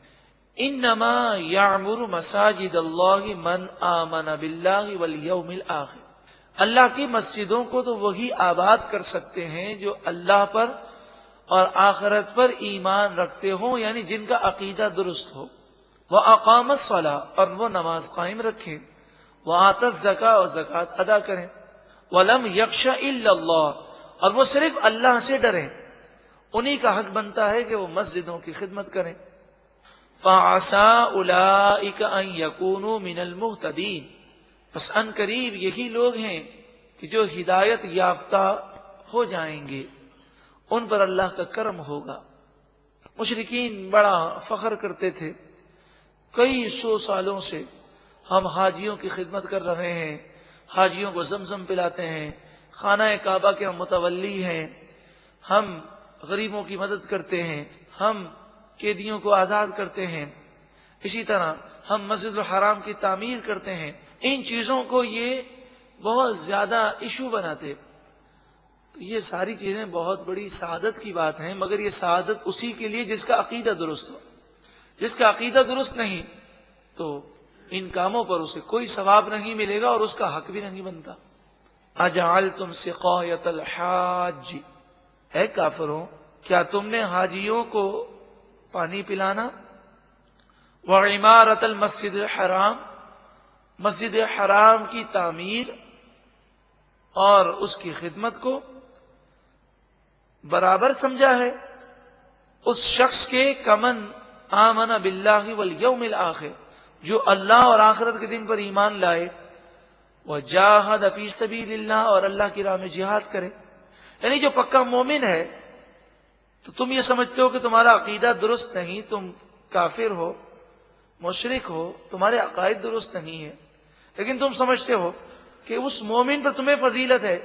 انما یعمر مساجد اللہ من آمن باللہ والیوم الآخر، اللہ کی مسجدوں کو تو وہی آباد کر سکتے ہیں جو اللہ پر اور آخرت پر ایمان رکھتے ہوں، یعنی جن کا عقیدہ درست ہو، وَأَقَامَ الصَّلَاةَ، اور وہ نماز قائم رکھیں، وَآتَى الزَّكَاةَ، اور زکوٰۃ ادا کریں، وَلَمْ يَخْشَ إِلَّا اللَّهَ، اور وہ صرف اللہ سے ڈریں، انہی کا حق بنتا ہے کہ وہ مسجدوں کی خدمت کریں۔ فَعَسَىٰ أُولَٰئِكَ أَن يَكُونُوا مِنَ الْمُهْتَدِينَ، پس ان قریب یہی لوگ ہیں کہ جو ہدایت یافتہ ہو جائیں گے، ان پر اللہ کا کرم ہوگا۔ مشرکین بڑا فخر کرتے تھے، کئی سو سالوں سے ہم حاجیوں کی خدمت کر رہے ہیں، حاجیوں کو زمزم پلاتے ہیں، خانہ کعبہ کے ہم متولی ہیں، ہم غریبوں کی مدد کرتے ہیں، ہم قیدیوں کو آزاد کرتے ہیں، اسی طرح ہم مسجد الحرام کی تعمیر کرتے ہیں۔ ان چیزوں کو یہ بہت زیادہ ایشو بناتے۔ تو یہ ساری چیزیں بہت بڑی سعادت کی بات ہیں، مگر یہ سعادت اسی کے لیے جس کا عقیدہ درست ہو۔ جس کا عقیدہ درست نہیں تو ان کاموں پر اسے کوئی ثواب نہیں ملے گا اور اس کا حق بھی نہیں بنتا۔ اجعلتم سقایۃ الحاج، اے کافروں، کیا تم نے حاجیوں کو پانی پلانا، وعمارۃ المسجد الحرام، مسجد حرام کی تعمیر اور اس کی خدمت کو برابر سمجھا ہے اس شخص کے کمن آمن باللہ والیوم الآخر، جو اللہ اور آخرت کے دن پر ایمان لائے، وجاہد فی سبیل اللہ، اور اللہ کی راہ میں جہاد کرے۔ یعنی جو پکا مومن ہے، تو تم یہ سمجھتے ہو کہ تمہارا عقیدہ درست نہیں، تم کافر ہو، مشرک ہو، تمہارے عقائد درست نہیں ہے، لیکن تم سمجھتے ہو کہ اس مومن پر تمہیں فضیلت ہے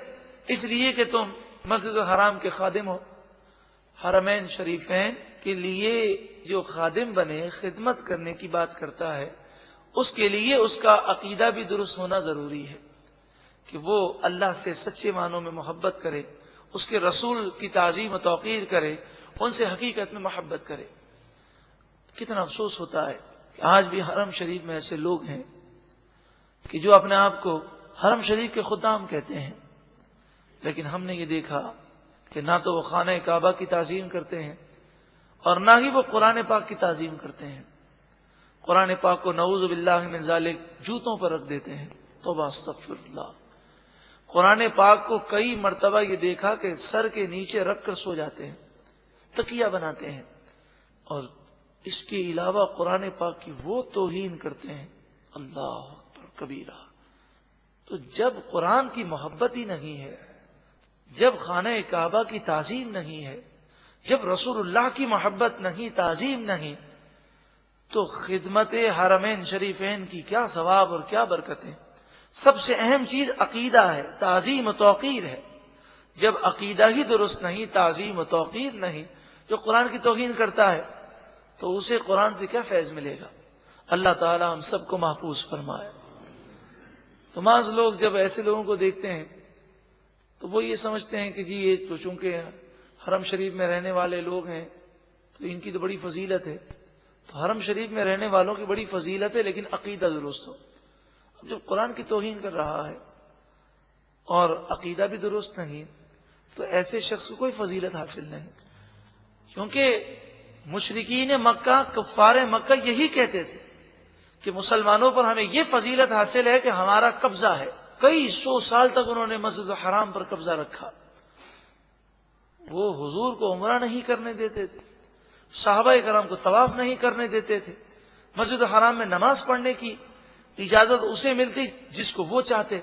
اس لیے کہ تم مسجد الحرام کے خادم ہو۔ حرمین شریفین کے لیے جو خادم بنے، خدمت کرنے کی بات کرتا ہے، اس کے لیے اس کا عقیدہ بھی درست ہونا ضروری ہے کہ وہ اللہ سے سچے معنوں میں محبت کرے، اس کے رسول کی تعظیم و توقیر کرے، ان سے حقیقت میں محبت کرے۔ کتنا افسوس ہوتا ہے کہ آج بھی حرم شریف میں ایسے لوگ ہیں کہ جو اپنے آپ کو حرم شریف کے خدام کہتے ہیں، لیکن ہم نے یہ دیکھا کہ نہ تو وہ خانہ کعبہ کی تعظیم کرتے ہیں اور نہ ہی وہ قرآن پاک کی تعظیم کرتے ہیں۔ قرآن پاک کو نعوذ باللہ من ذالک جوتوں پر رکھ دیتے ہیں، توبہ استغفر اللہ۔ قرآن پاک کو کئی مرتبہ یہ دیکھا کہ سر کے نیچے رکھ کر سو جاتے ہیں، تکیہ بناتے ہیں، اور اس کے علاوہ قرآن پاک کی وہ توہین کرتے ہیں، اللہ اکبر کبیرہ۔ تو جب قرآن کی محبت ہی نہیں ہے، جب خانہ کعبہ کی تعظیم نہیں ہے، جب رسول اللہ کی محبت نہیں، تعظیم نہیں، تو خدمت حرمین شریفین کی کیا ثواب اور کیا برکتیں۔ سب سے اہم چیز عقیدہ ہے، تعظیم و توقیر ہے۔ جب عقیدہ ہی درست نہیں، تعظیم و توقیر نہیں، جو قرآن کی توہین کرتا ہے تو اسے قرآن سے کیا فیض ملے گا؟ اللہ تعالی ہم سب کو محفوظ فرمائے۔ تو بعض لوگ جب ایسے لوگوں کو دیکھتے ہیں تو وہ یہ سمجھتے ہیں کہ جی یہ تو چونکہ حرم شریف میں رہنے والے لوگ ہیں تو ان کی تو بڑی فضیلت ہے۔ تو حرم شریف میں رہنے والوں کی بڑی فضیلت ہے، لیکن عقیدہ درست ہو۔ اب جب قرآن کی توہین کر رہا ہے اور عقیدہ بھی درست نہیں تو ایسے شخص کو کوئی فضیلت حاصل نہیں، کیونکہ مشرکین مکہ، کفار مکہ یہی کہتے تھے کہ مسلمانوں پر ہمیں یہ فضیلت حاصل ہے کہ ہمارا قبضہ ہے۔ کئی سو سال تک انہوں نے مسجد الحرام پر قبضہ رکھا، وہ حضور کو عمرہ نہیں کرنے دیتے تھے، صحابہ کرام کو طواف نہیں کرنے دیتے تھے، مسجد الحرام میں نماز پڑھنے کی اجازت اسے ملتی جس کو وہ چاہتے۔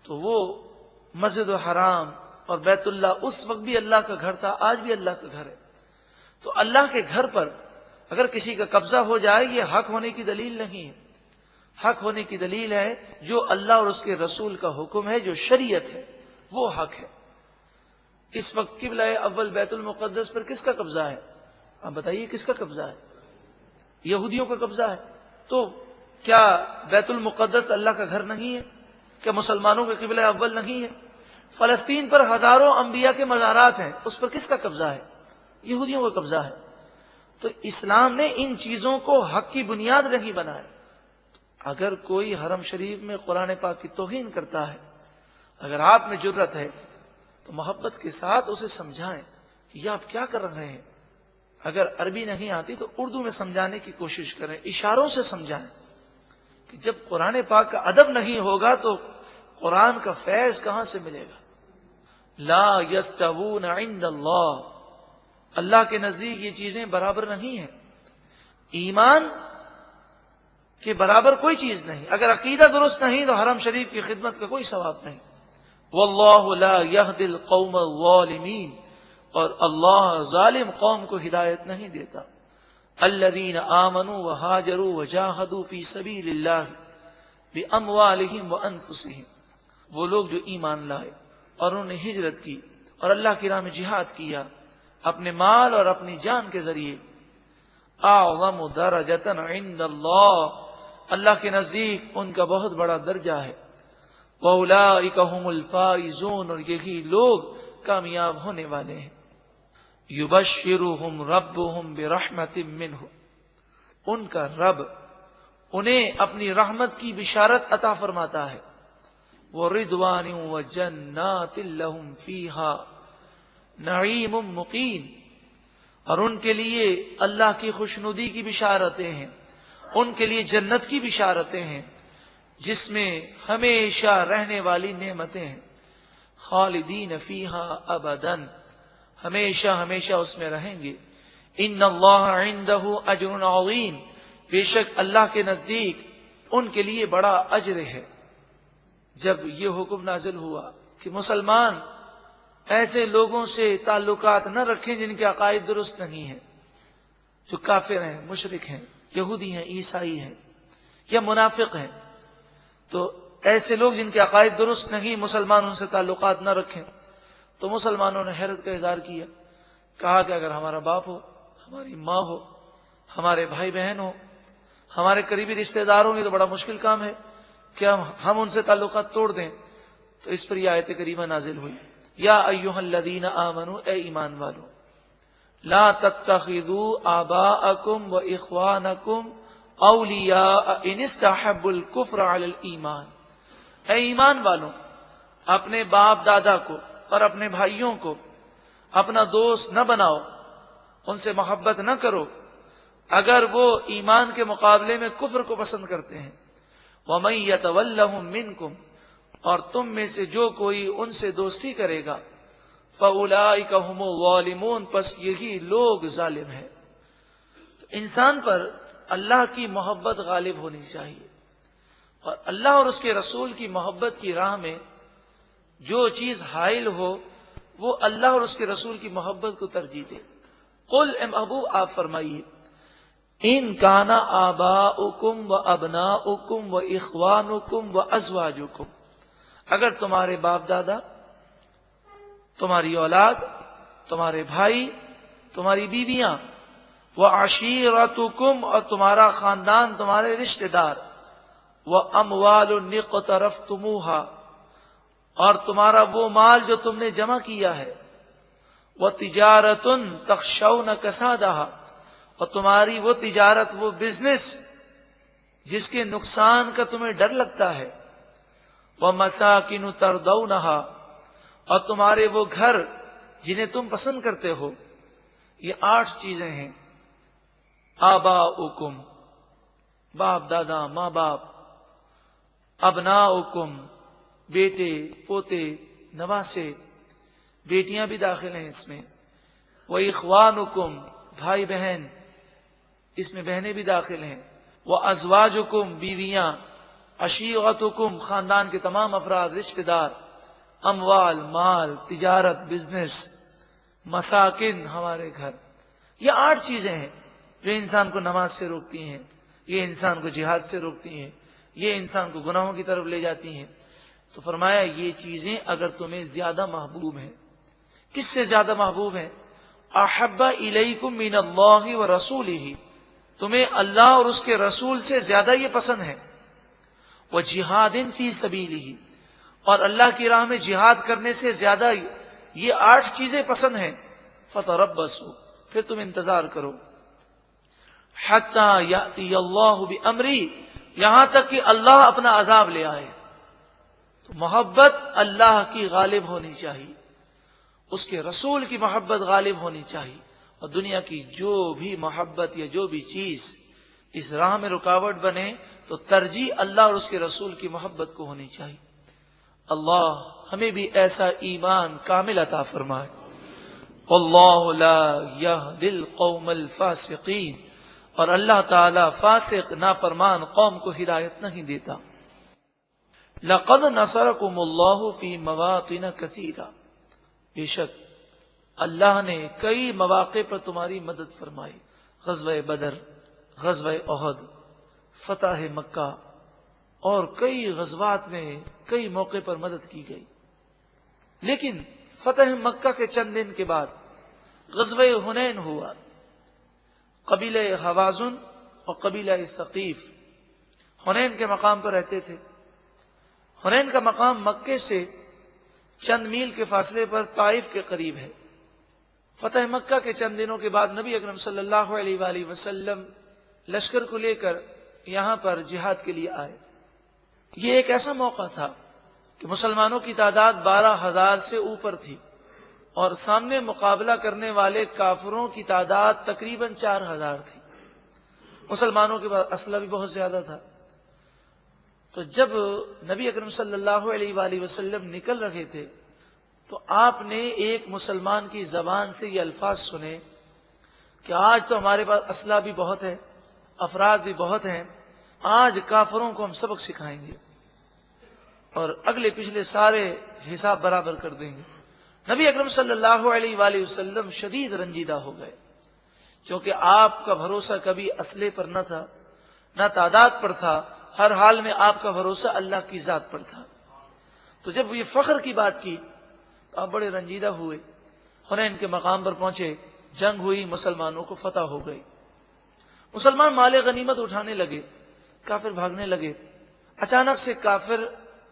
تو وہ مسجد الحرام اور بیت اللہ اس وقت بھی اللہ کا گھر تھا، آج بھی اللہ کا گھر ہے۔ تو اللہ کے گھر پر اگر کسی کا قبضہ ہو جائے یہ حق ہونے کی دلیل نہیں ہے۔ حق ہونے کی دلیل ہے جو اللہ اور اس کے رسول کا حکم ہے، جو شریعت ہے، وہ حق ہے۔ اس وقت قبلہ اول بیت المقدس پر کس کا قبضہ ہے؟ آپ بتائیے کس کا قبضہ ہے؟ یہودیوں کا قبضہ ہے۔ تو کیا بیت المقدس اللہ کا گھر نہیں ہے؟ کیا مسلمانوں کے قبلہ اول نہیں ہے؟ فلسطین پر ہزاروں انبیاء کے مزارات ہیں، اس پر کس کا قبضہ ہے؟ یہودیوں کا قبضہ ہے۔ تو اسلام نے ان چیزوں کو حق کی بنیاد نہیں بنایا۔ اگر کوئی حرم شریف میں قرآن پاک کی توہین کرتا ہے، اگر آپ میں جرأت ہے تو محبت کے ساتھ اسے سمجھائیں کہ یہ آپ کیا کر رہے ہیں۔ اگر عربی نہیں آتی تو اردو میں سمجھانے کی کوشش کریں، اشاروں سے سمجھائیں کہ جب قرآن پاک کا ادب نہیں ہوگا تو قرآن کا فیض کہاں سے ملے گا؟ لا یستوون عند اللہ، اللہ کے نزدیک یہ چیزیں برابر نہیں ہیں۔ ایمان کے برابر کوئی چیز نہیں۔ اگر عقیدہ درست نہیں تو حرم شریف کی خدمت کا کوئی ثواب نہیں۔ واللہ لا یہدی القوم الظالمین، اور اللہ ظالم قوم کو ہدایت نہیں دیتا۔ الذین آمنوا وہاجروا وجاہدوا فی سبیل اللہ باموالہم وانفسہم، وہ لوگ جو ایمان لائے اور انہوں نے ہجرت کی اور اللہ کی راہ میں جہاد کیا اپنے مال اور اپنی جان کے ذریعے۔ اعظم درجۃ عند اللہ، اللہ کے نزدیک ان کا بہت بڑا درجہ ہے۔ وَأُولَٰئِكَ هُمُ الْفَائِزُونَ، اور یہی لوگ کامیاب ہونے والے ہیں۔ يُبَشِّرُهُمْ رَبُّهُمْ بِرَحْمَةٍ مِّنْهُ، ان کا رب انہیں اپنی رحمت کی بشارت عطا فرماتا ہے۔ وَرِضْوَانٍ وَجَنَّاتٍ لَهُمْ فِيهَا نَعِيمٌ مُقِيمٌ، اور ان کے لیے اللہ کی خوشنودی کی بشارتیں ہیں، ان کے لیے جنت کی بشارتیں ہیں جس میں ہمیشہ رہنے والی نعمتیں ہیں۔ خالدین فیہا ابدا، ہمیشہ ہمیشہ اس میں رہیں گے۔ ان اللہ عندہ اجر عظیم، بے شک اللہ کے نزدیک ان کے لیے بڑا اجر ہے۔ جب یہ حکم نازل ہوا کہ مسلمان ایسے لوگوں سے تعلقات نہ رکھیں جن کے عقائد درست نہیں ہیں، جو کافر ہیں، مشرک ہیں، یہودی ہیں، عیسائی ہیں یا منافق ہیں، تو ایسے لوگ جن کے عقائد درست نہیں، مسلمان ان سے تعلقات نہ رکھیں۔ تو مسلمانوں نے حیرت کا اظہار کیا، کہا کہ اگر ہمارا باپ ہو، ہماری ماں ہو، ہمارے بھائی بہن ہو، ہمارے قریبی رشتہ دار ہوں گے تو بڑا مشکل کام ہے کہ ہم ان سے تعلقات توڑ دیں۔ تو اس پر یہ آیت کریمہ نازل ہوئی، یا ایھا الذین آمنوا، اے ایمان والو، لا تتخذوا آباءکم و اخوانکم اولیاء ان استحبوا الکفر علی الایمان، اے ایمان والو، اپنے باپ دادا کو اور اپنے بھائیوں کو اپنا دوست نہ بناؤ، ان سے محبت نہ کرو اگر وہ ایمان کے مقابلے میں کفر کو پسند کرتے ہیں۔ وَمَن يَتَوَلَّهُم مِّنكُمْ، اور تم میں سے جو کوئی ان سے دوستی کرے گا، فَأُولَٰئِكَ هُمُ الظَّالِمُونَ، پس یہی لوگ ظالم ہیں۔ تو تو انسان پر اللہ کی محبت غالب ہونی چاہیے، اور اللہ اور اس کے رسول کی محبت کی راہ میں جو چیز حائل ہو وہ اللہ اور اس کے رسول کی محبت کو ترجیح دے۔ قل اے محبوب آپ فرمائیے، ان کان آباؤکم و ابناؤکم و اخوانکم و ازواجکم، اگر تمہارے باپ دادا، تمہاری اولاد، تمہارے بھائی، تمہاری بیویاں، و عشیرتکم، اور تمہارا خاندان، تمہارے رشتہ دار، و اموال اقترفتموہا، اور تمہارا وہ مال جو تم نے جمع کیا ہے، و تجارت تخشون کسادہا، اور تمہاری وہ تجارت، وہ بزنس جس کے نقصان کا تمہیں ڈر لگتا ہے، وَمَسَاكِنُ تَرْضَوْنَهَا، اور تمہارے وہ گھر جنہیں تم پسند کرتے ہو۔ یہ 8 چیزیں ہیں۔ آباؤکم، باپ دادا، ماں باپ، ابناؤکم، بیٹے پوتے نواسے، بیٹیاں بھی داخل ہیں اس میں، وَإِخْوَانُكُمْ، بھائی بہن، اس میں بہنیں بھی داخل ہیں، وَأَزْوَاجُكُمْ، بیویاں، عشیرتکم، خاندان کے تمام افراد، رشتہ دار، اموال، مال، تجارت، بزنس، مساکن، ہمارے گھر۔ یہ 8 چیزیں ہیں جو انسان کو نماز سے روکتی ہیں، یہ انسان کو جہاد سے روکتی ہیں، یہ انسان کو گناہوں کی طرف لے جاتی ہیں۔ تو فرمایا یہ چیزیں اگر تمہیں زیادہ محبوب ہیں، کس سے زیادہ محبوب ہیں؟ احب الیکم من اللہ ورسولہ، تمہیں اللہ اور اس کے رسول سے زیادہ یہ پسند ہے، وجہاد فی سبیلہ، اور اللہ کی راہ میں جہاد کرنے سے زیادہ یہ 8 چیزیں پسند ہیں، فتربصوا، پھر تم انتظار کرو، حتی یأتی اللہ بامری، یہاں تک کہ اللہ اپنا عذاب لے آئے۔ تو محبت اللہ کی غالب ہونی چاہیے، اس کے رسول کی محبت غالب ہونی چاہیے، اور دنیا کی جو بھی محبت یا جو بھی چیز اس راہ میں رکاوٹ بنے تو ترجیح اللہ اور اس کے رسول کی محبت کو ہونی چاہیے۔ اللہ ہمیں بھی ایسا ایمان کامل عطا فرمائے۔ واللہ لا یہدی القوم الفاسقین، اور اللہ تعالی فاسق نافرمان قوم کو ہدایت نہیں دیتا۔ لقد نصرکم اللہ فی مواطن کثیرہ، بے شک اللہ نے کئی مواقع پر تمہاری مدد فرمائی، غزوہ بدر، غزوہ احد، فتح مکہ، اور کئی غزوات میں کئی موقع پر مدد کی گئی۔ لیکن فتح مکہ کے چند دن کے بعد غزوہ حنین ہوا، قبیلہ حوازن اور قبیلہ ثقیف حنین کے مقام پر رہتے تھے۔ حنین کا مقام مکے سے چند میل کے فاصلے پر طائف کے قریب ہے۔ فتح مکہ کے چند دنوں کے بعد نبی اکرم صلی اللہ علیہ وآلہ وسلم لشکر کو لے کر یہاں پر جہاد کے لیے آئے۔ یہ ایک ایسا موقع تھا کہ مسلمانوں کی تعداد 12,000 سے اوپر تھی، اور سامنے مقابلہ کرنے والے کافروں کی تعداد تقریباً 4,000 تھی۔ مسلمانوں کے پاس اسلحہ بھی بہت زیادہ تھا۔ تو جب نبی اکرم صلی اللہ علیہ وآلہ وسلم نکل رہے تھے تو آپ نے ایک مسلمان کی زبان سے یہ الفاظ سنے کہ آج تو ہمارے پاس اسلحہ بھی بہت ہے، افراد بھی بہت ہیں، آج کافروں کو ہم سبق سکھائیں گے اور اگلے پچھلے سارے حساب برابر کر دیں گے۔ نبی اکرم صلی اللہ علیہ وآلہ وسلم شدید رنجیدہ ہو گئے، کیونکہ آپ کا بھروسہ کبھی اسلحے پر نہ تھا، نہ تعداد پر تھا، ہر حال میں آپ کا بھروسہ اللہ کی ذات پر تھا۔ تو جب یہ فخر کی بات کی تو آپ بڑے رنجیدہ ہوئے۔ حنین کے مقام پر پہنچے، جنگ ہوئی، مسلمانوں کو فتح ہو گئی، مسلمان مال غنیمت اٹھانے لگے، کافر بھاگنے لگے۔ اچانک سے کافر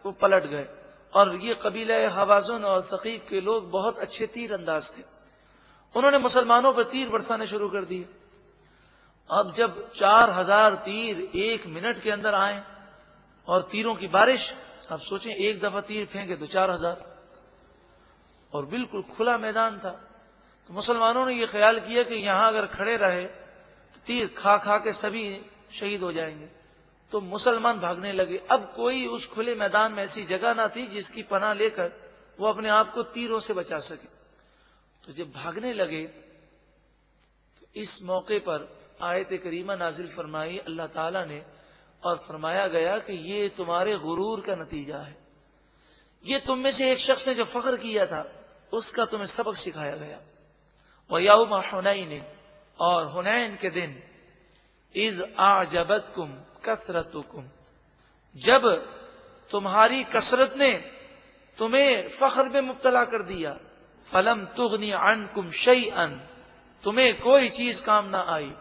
وہ پلٹ گئے، اور یہ قبیلہ حوازن اور ثقیف کے لوگ بہت اچھے تیر انداز تھے، انہوں نے مسلمانوں پر تیر برسانے شروع کر دیے۔ اب جب 4,000 تیر 1 منٹ کے اندر آئیں اور تیروں کی بارش، اب سوچیں ایک دفعہ تیر پھینکے تو 4,000، اور بالکل کھلا میدان تھا۔ تو مسلمانوں نے یہ خیال کیا کہ یہاں اگر کھڑے رہے تو تیر کھا کھا کے سبھی شہید ہو جائیں گے، تو مسلمان بھاگنے لگے۔ اب کوئی اس کھلے میدان میں ایسی جگہ نہ تھی جس کی پناہ لے کر وہ اپنے آپ کو تیروں سے بچا سکے۔ تو جب بھاگنے لگے تو اس موقع پر آیت کریمہ نازل فرمائی اللہ تعالیٰ نے، اور فرمایا گیا کہ یہ تمہارے غرور کا نتیجہ ہے، یہ تم میں سے ایک شخص نے جو فخر کیا تھا اس کا تمہیں سبق سکھایا گیا۔ وَيَوْمَ حُنَيْنٍ، اور حنین کے دن، اِذْ أَعْجَبَتْكُمْ كَثْرَتُكُمْ، جب تمہاری کثرت نے تمہیں فخر میں مبتلا کر دیا، فَلَمْ تُغْنِ عَنْكُمْ شَيْئًا، تمہیں کوئی چیز کام نہ آئی،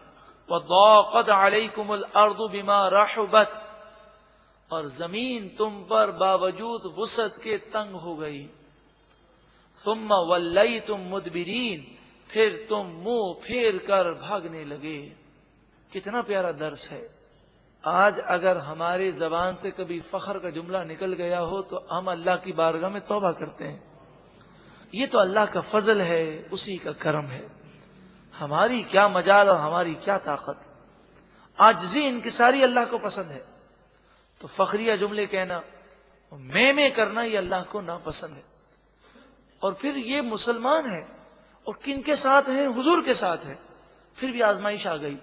وَضَاقَتْ عَلَيْكُمُ الْأَرْضُ بِمَا رَحُبَتْ، اور زمین تم پر باوجود وسعت کے تنگ ہو گئی، ثُمَّ وَلَّيْتُمْ مُدْبِرِينَ، پھر تم منہ پھیر کر بھاگنے لگے۔ کتنا پیارا درس ہے۔ آج اگر ہماری زبان سے کبھی فخر کا جملہ نکل گیا ہو تو ہم اللہ کی بارگاہ میں توبہ کرتے ہیں، یہ تو اللہ کا فضل ہے، اسی کا کرم ہے، ہماری کیا مجال اور ہماری کیا طاقت۔ عاجزی انکساری اللہ کو پسند ہے، تو فخریہ جملے کہنا، میں کرنا، یہ اللہ کو ناپسند ہے۔ اور پھر یہ مسلمان ہے، اور کن کے ساتھ ہیں؟ حضور کے ساتھ ہے، پھر بھی آزمائش آ گئی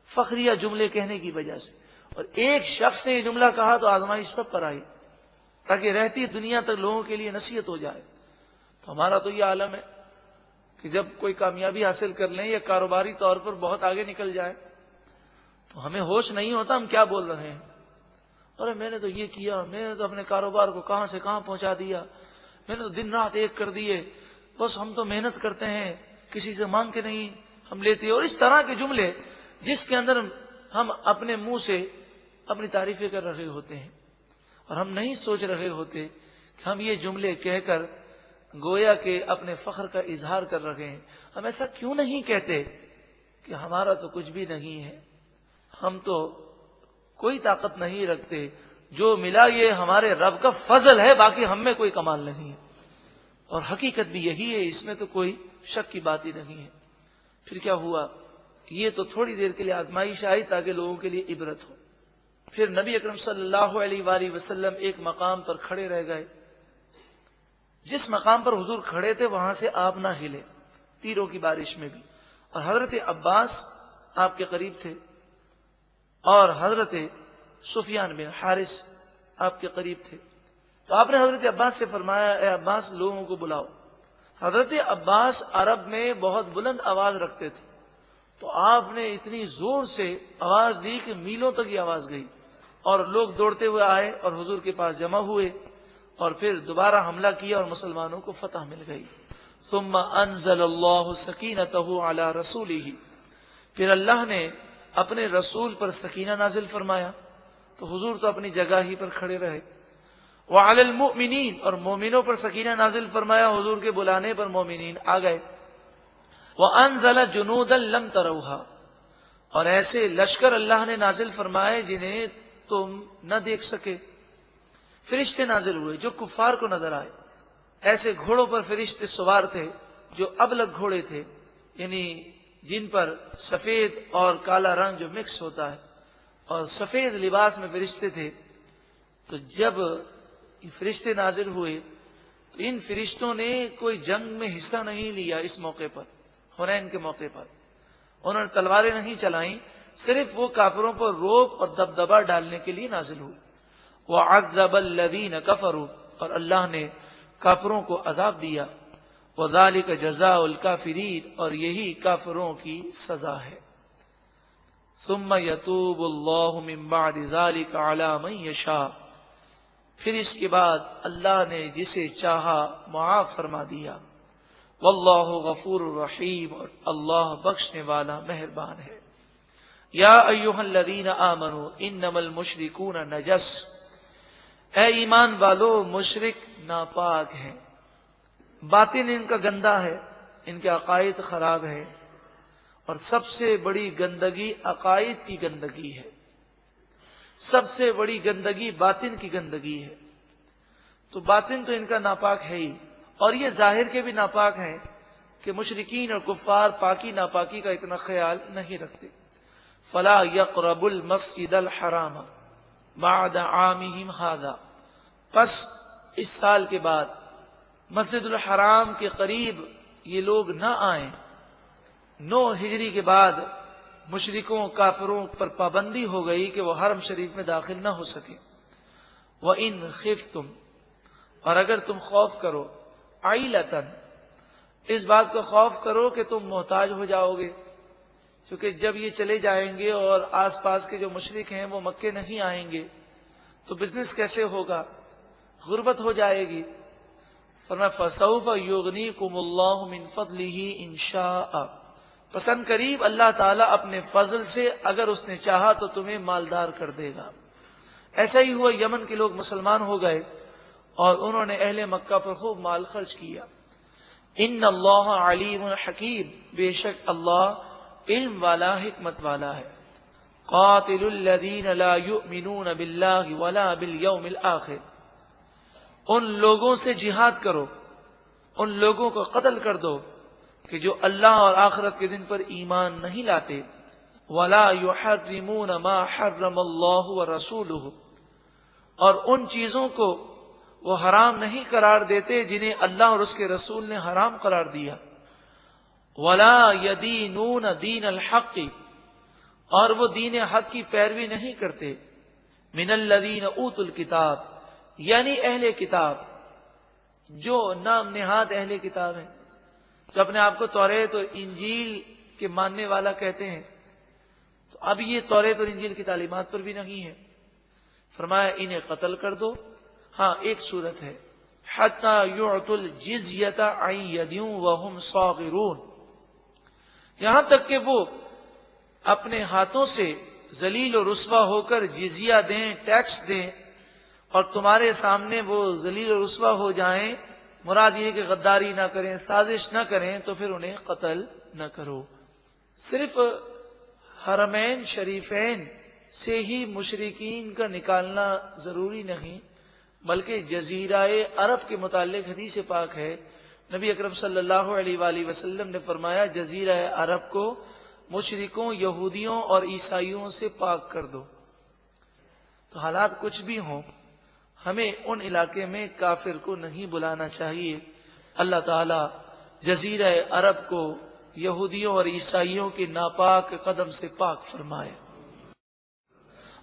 فخریہ جملے کہنے کی وجہ سے، اور ایک شخص نے یہ جملہ کہا تو آزمائش سب پر آئی، تاکہ رہتی دنیا تک لوگوں کے لیے نصیحت ہو جائے۔ تو ہمارا تو یہ عالم ہے کہ جب کوئی کامیابی حاصل کر لیں یا کاروباری طور پر بہت آگے نکل جائے تو ہمیں ہوش نہیں ہوتا ہم کیا بول رہے ہیں۔ ارے میں نے تو یہ کیا، میں نے تو اپنے کاروبار کو کہاں سے کہاں پہنچا دیا، میں نے تو دن رات ایک کر دیے، بس ہم تو محنت کرتے ہیں، کسی سے مانگ کے نہیں ہم لیتے۔ اور اس طرح کے جملے جس کے اندر ہم اپنے منہ سے اپنی تعریفیں کر رہے ہوتے ہیں، اور ہم نہیں سوچ رہے ہوتے کہ ہم یہ جملے کہہ کر گویا کہ اپنے فخر کا اظہار کر رہے ہیں۔ ہم ایسا کیوں نہیں کہتے کہ ہمارا تو کچھ بھی نہیں ہے، ہم تو کوئی طاقت نہیں رکھتے، جو ملا یہ ہمارے رب کا فضل ہے، باقی ہم میں کوئی کمال نہیں ہے۔ اور حقیقت بھی یہی ہے، اس میں تو کوئی شک کی بات ہی نہیں ہے۔ پھر کیا ہوا؟ یہ تو تھوڑی دیر کے لیے آزمائش آئی تاکہ لوگوں کے لیے عبرت ہو۔ پھر نبی اکرم صلی اللہ علیہ وآلہ وسلم ایک مقام پر کھڑے رہ گئے، جس مقام پر حضور کھڑے تھے وہاں سے آپ نہ ہلے، تیروں کی بارش میں بھی۔ اور حضرت عباس آپ کے قریب تھے، اور حضرت سفیان بن حارث آپ کے قریب تھے۔ تو آپ نے حضرت عباس سے فرمایا، اے عباس لوگوں کو بلاؤ۔ حضرت عباس عرب میں بہت بلند آواز رکھتے تھے، تو آپ نے اتنی زور سے آواز دی کہ میلوں تک یہ آواز گئی، اور لوگ دوڑتے ہوئے آئے اور حضور کے پاس جمع ہوئے، اور پھر دوبارہ حملہ کیا اور مسلمانوں کو فتح مل گئی۔ ثم انزل اللہ سکینتہ علی رسولہ، پھر اللہ نے اپنے رسول پر سکینہ نازل فرمایا، تو حضور تو اپنی جگہ ہی پر کھڑے رہے۔ وعلی المؤمنین، اور مومنوں پر سکینہ نازل فرمایا، حضور کے بلانے پر مومنین آ گئے۔ وانزل جنودا لم تروها، اور ایسے لشکر اللہ نے نازل فرمائے جنہیں تم نہ دیکھ سکے۔ فرشتے نازل ہوئے جو کفار کو نظر آئے، ایسے گھوڑوں پر فرشتے سوار تھے جو ابلگ گھوڑے تھے، یعنی جن پر سفید اور کالا رنگ جو مکس ہوتا ہے، اور سفید لباس میں فرشتے تھے۔ تو جب یہ فرشتے نازل ہوئے تو ان فرشتوں نے کوئی جنگ میں حصہ نہیں لیا۔ اس موقع پر حنین کے موقع پر انہوں نے تلواریں نہیں چلائیں، صرف وہ کافروں پر روب اور دبدبا ڈالنے کے لیے نازل ہوئی۔ وَعَذَّبَ الَّذِينَ كَفَرُوا، اور اللہ نے کافروں کو عذاب دیا۔ وَذَلِكَ جَزَاءُ الْكَافِرِينَ، اور یہی کافروں کی سزا ہے۔ ثُمَّ يَتُوبُ اللَّهُ مِن بَعْدِ ذَلِكَ عَلَى مَن يَشَاءُ، پھر اس کے بعد اللہ نے جسے چاہا معاف فرما دیا۔ واللہ غفور الرحیم، اور اللہ بخشنے والا مہربان ہے۔ یا ایھا الذین آمنوا انما المشرکون نجس، اے ایمان والو مشرک ناپاک ہیں، باطن ان کا گندا ہے، ان کے عقائد خراب ہے، اور سب سے بڑی گندگی عقائد کی گندگی ہے، سب سے بڑی گندگی باطن کی گندگی ہے۔ تو باطن تو ان کا ناپاک ہے ہی، اور یہ ظاہر کے بھی ناپاک ہیں کہ مشرکین اور کفار پاکی ناپاکی کا اتنا خیال نہیں رکھتے۔ فلا یقربوا المسجد الحرام بعد عامہم ھذا، پس اس سال کے بعد مسجد الحرام کے قریب یہ لوگ نہ آئیں۔ 9 ہجری کے بعد مشرکوں کافروں پر پابندی ہو گئی کہ وہ حرم شریف میں داخل نہ ہو سکے. وَإِنْ خِفْتُمْ، اور اگر تم خوف کرو، عَيْلَةً، اس بات کا خوف کرو کہ تم محتاج ہو جاؤ گے، کیونکہ جب یہ چلے جائیں گے اور آس پاس کے جو مشرک ہیں وہ مکے نہیں آئیں گے تو بزنس کیسے ہوگا، غربت ہو جائے گی. فرمایا فَسَوْفَ يُغْنِيكُمُ اللَّهُ مِنْ فَضْلِهِ إِنْ شَاءَ، پسند قریب اللہ تعالیٰ اپنے فضل سے اگر اس نے چاہا تو تمہیں مالدار کر دے گا. ایسا ہی ہوا، یمن کے لوگ مسلمان ہو گئے اور انہوں نے اہل مکہ پر خوب مال خرچ کیا. ان اللہ علیم حکیم، بے شک اللہ علم والا حکمت والا ہے. قاتل الذین لا یؤمنون باللہ ولا بالیوم الآخر، ان لوگوں سے جہاد کرو، ان لوگوں کو قتل کر دو کہ جو اللہ اور آخرت کے دن پر ایمان نہیں لاتے. ولا یحرمون ما حرم اللہ ورسولہ، اور ان چیزوں کو وہ حرام نہیں قرار دیتے جنہیں اللہ اور اس کے رسول نے حرام قرار دیا. ولا یدینون دین الحق، اور وہ دین حق کی پیروی نہیں کرتے. من الذین اوتوا الکتاب، یعنی اہل کتاب، جو نام نہاد اہل کتاب ہیں، جو اپنے آپ کو توریت اور انجیل کے ماننے والا کہتے ہیں، تو اب یہ توریت اور انجیل کی تعلیمات پر بھی نہیں ہے. فرمایا انہیں قتل کر دو. ہاں ایک صورت ہے، حتی یعطوا الجزیۃ عن ید وہم صاغرون، یہاں تک کہ وہ اپنے ہاتھوں سے ذلیل و رسوا ہو کر جزیہ دیں، ٹیکس دیں، اور تمہارے سامنے وہ ذلیل و رسوا ہو جائیں. مراد یہ کہ غداری نہ کریں، سازش نہ کریں، تو پھر انہیں قتل نہ کرو. صرف حرمین شریفین سے ہی مشرکین کا نکالنا ضروری نہیں، بلکہ جزیرہ عرب کے متعلق حدیث پاک ہے. نبی اکرم صلی اللہ علیہ وآلہ وسلم نے فرمایا جزیرہ عرب کو مشرکوں، یہودیوں اور عیسائیوں سے پاک کر دو. تو حالات کچھ بھی ہوں، ہمیں ان علاقے میں کافر کو نہیں بلانا چاہیے. اللہ تعالی جزیرہ عرب کو یہودیوں اور عیسائیوں کے ناپاک قدم سے پاک فرمائے.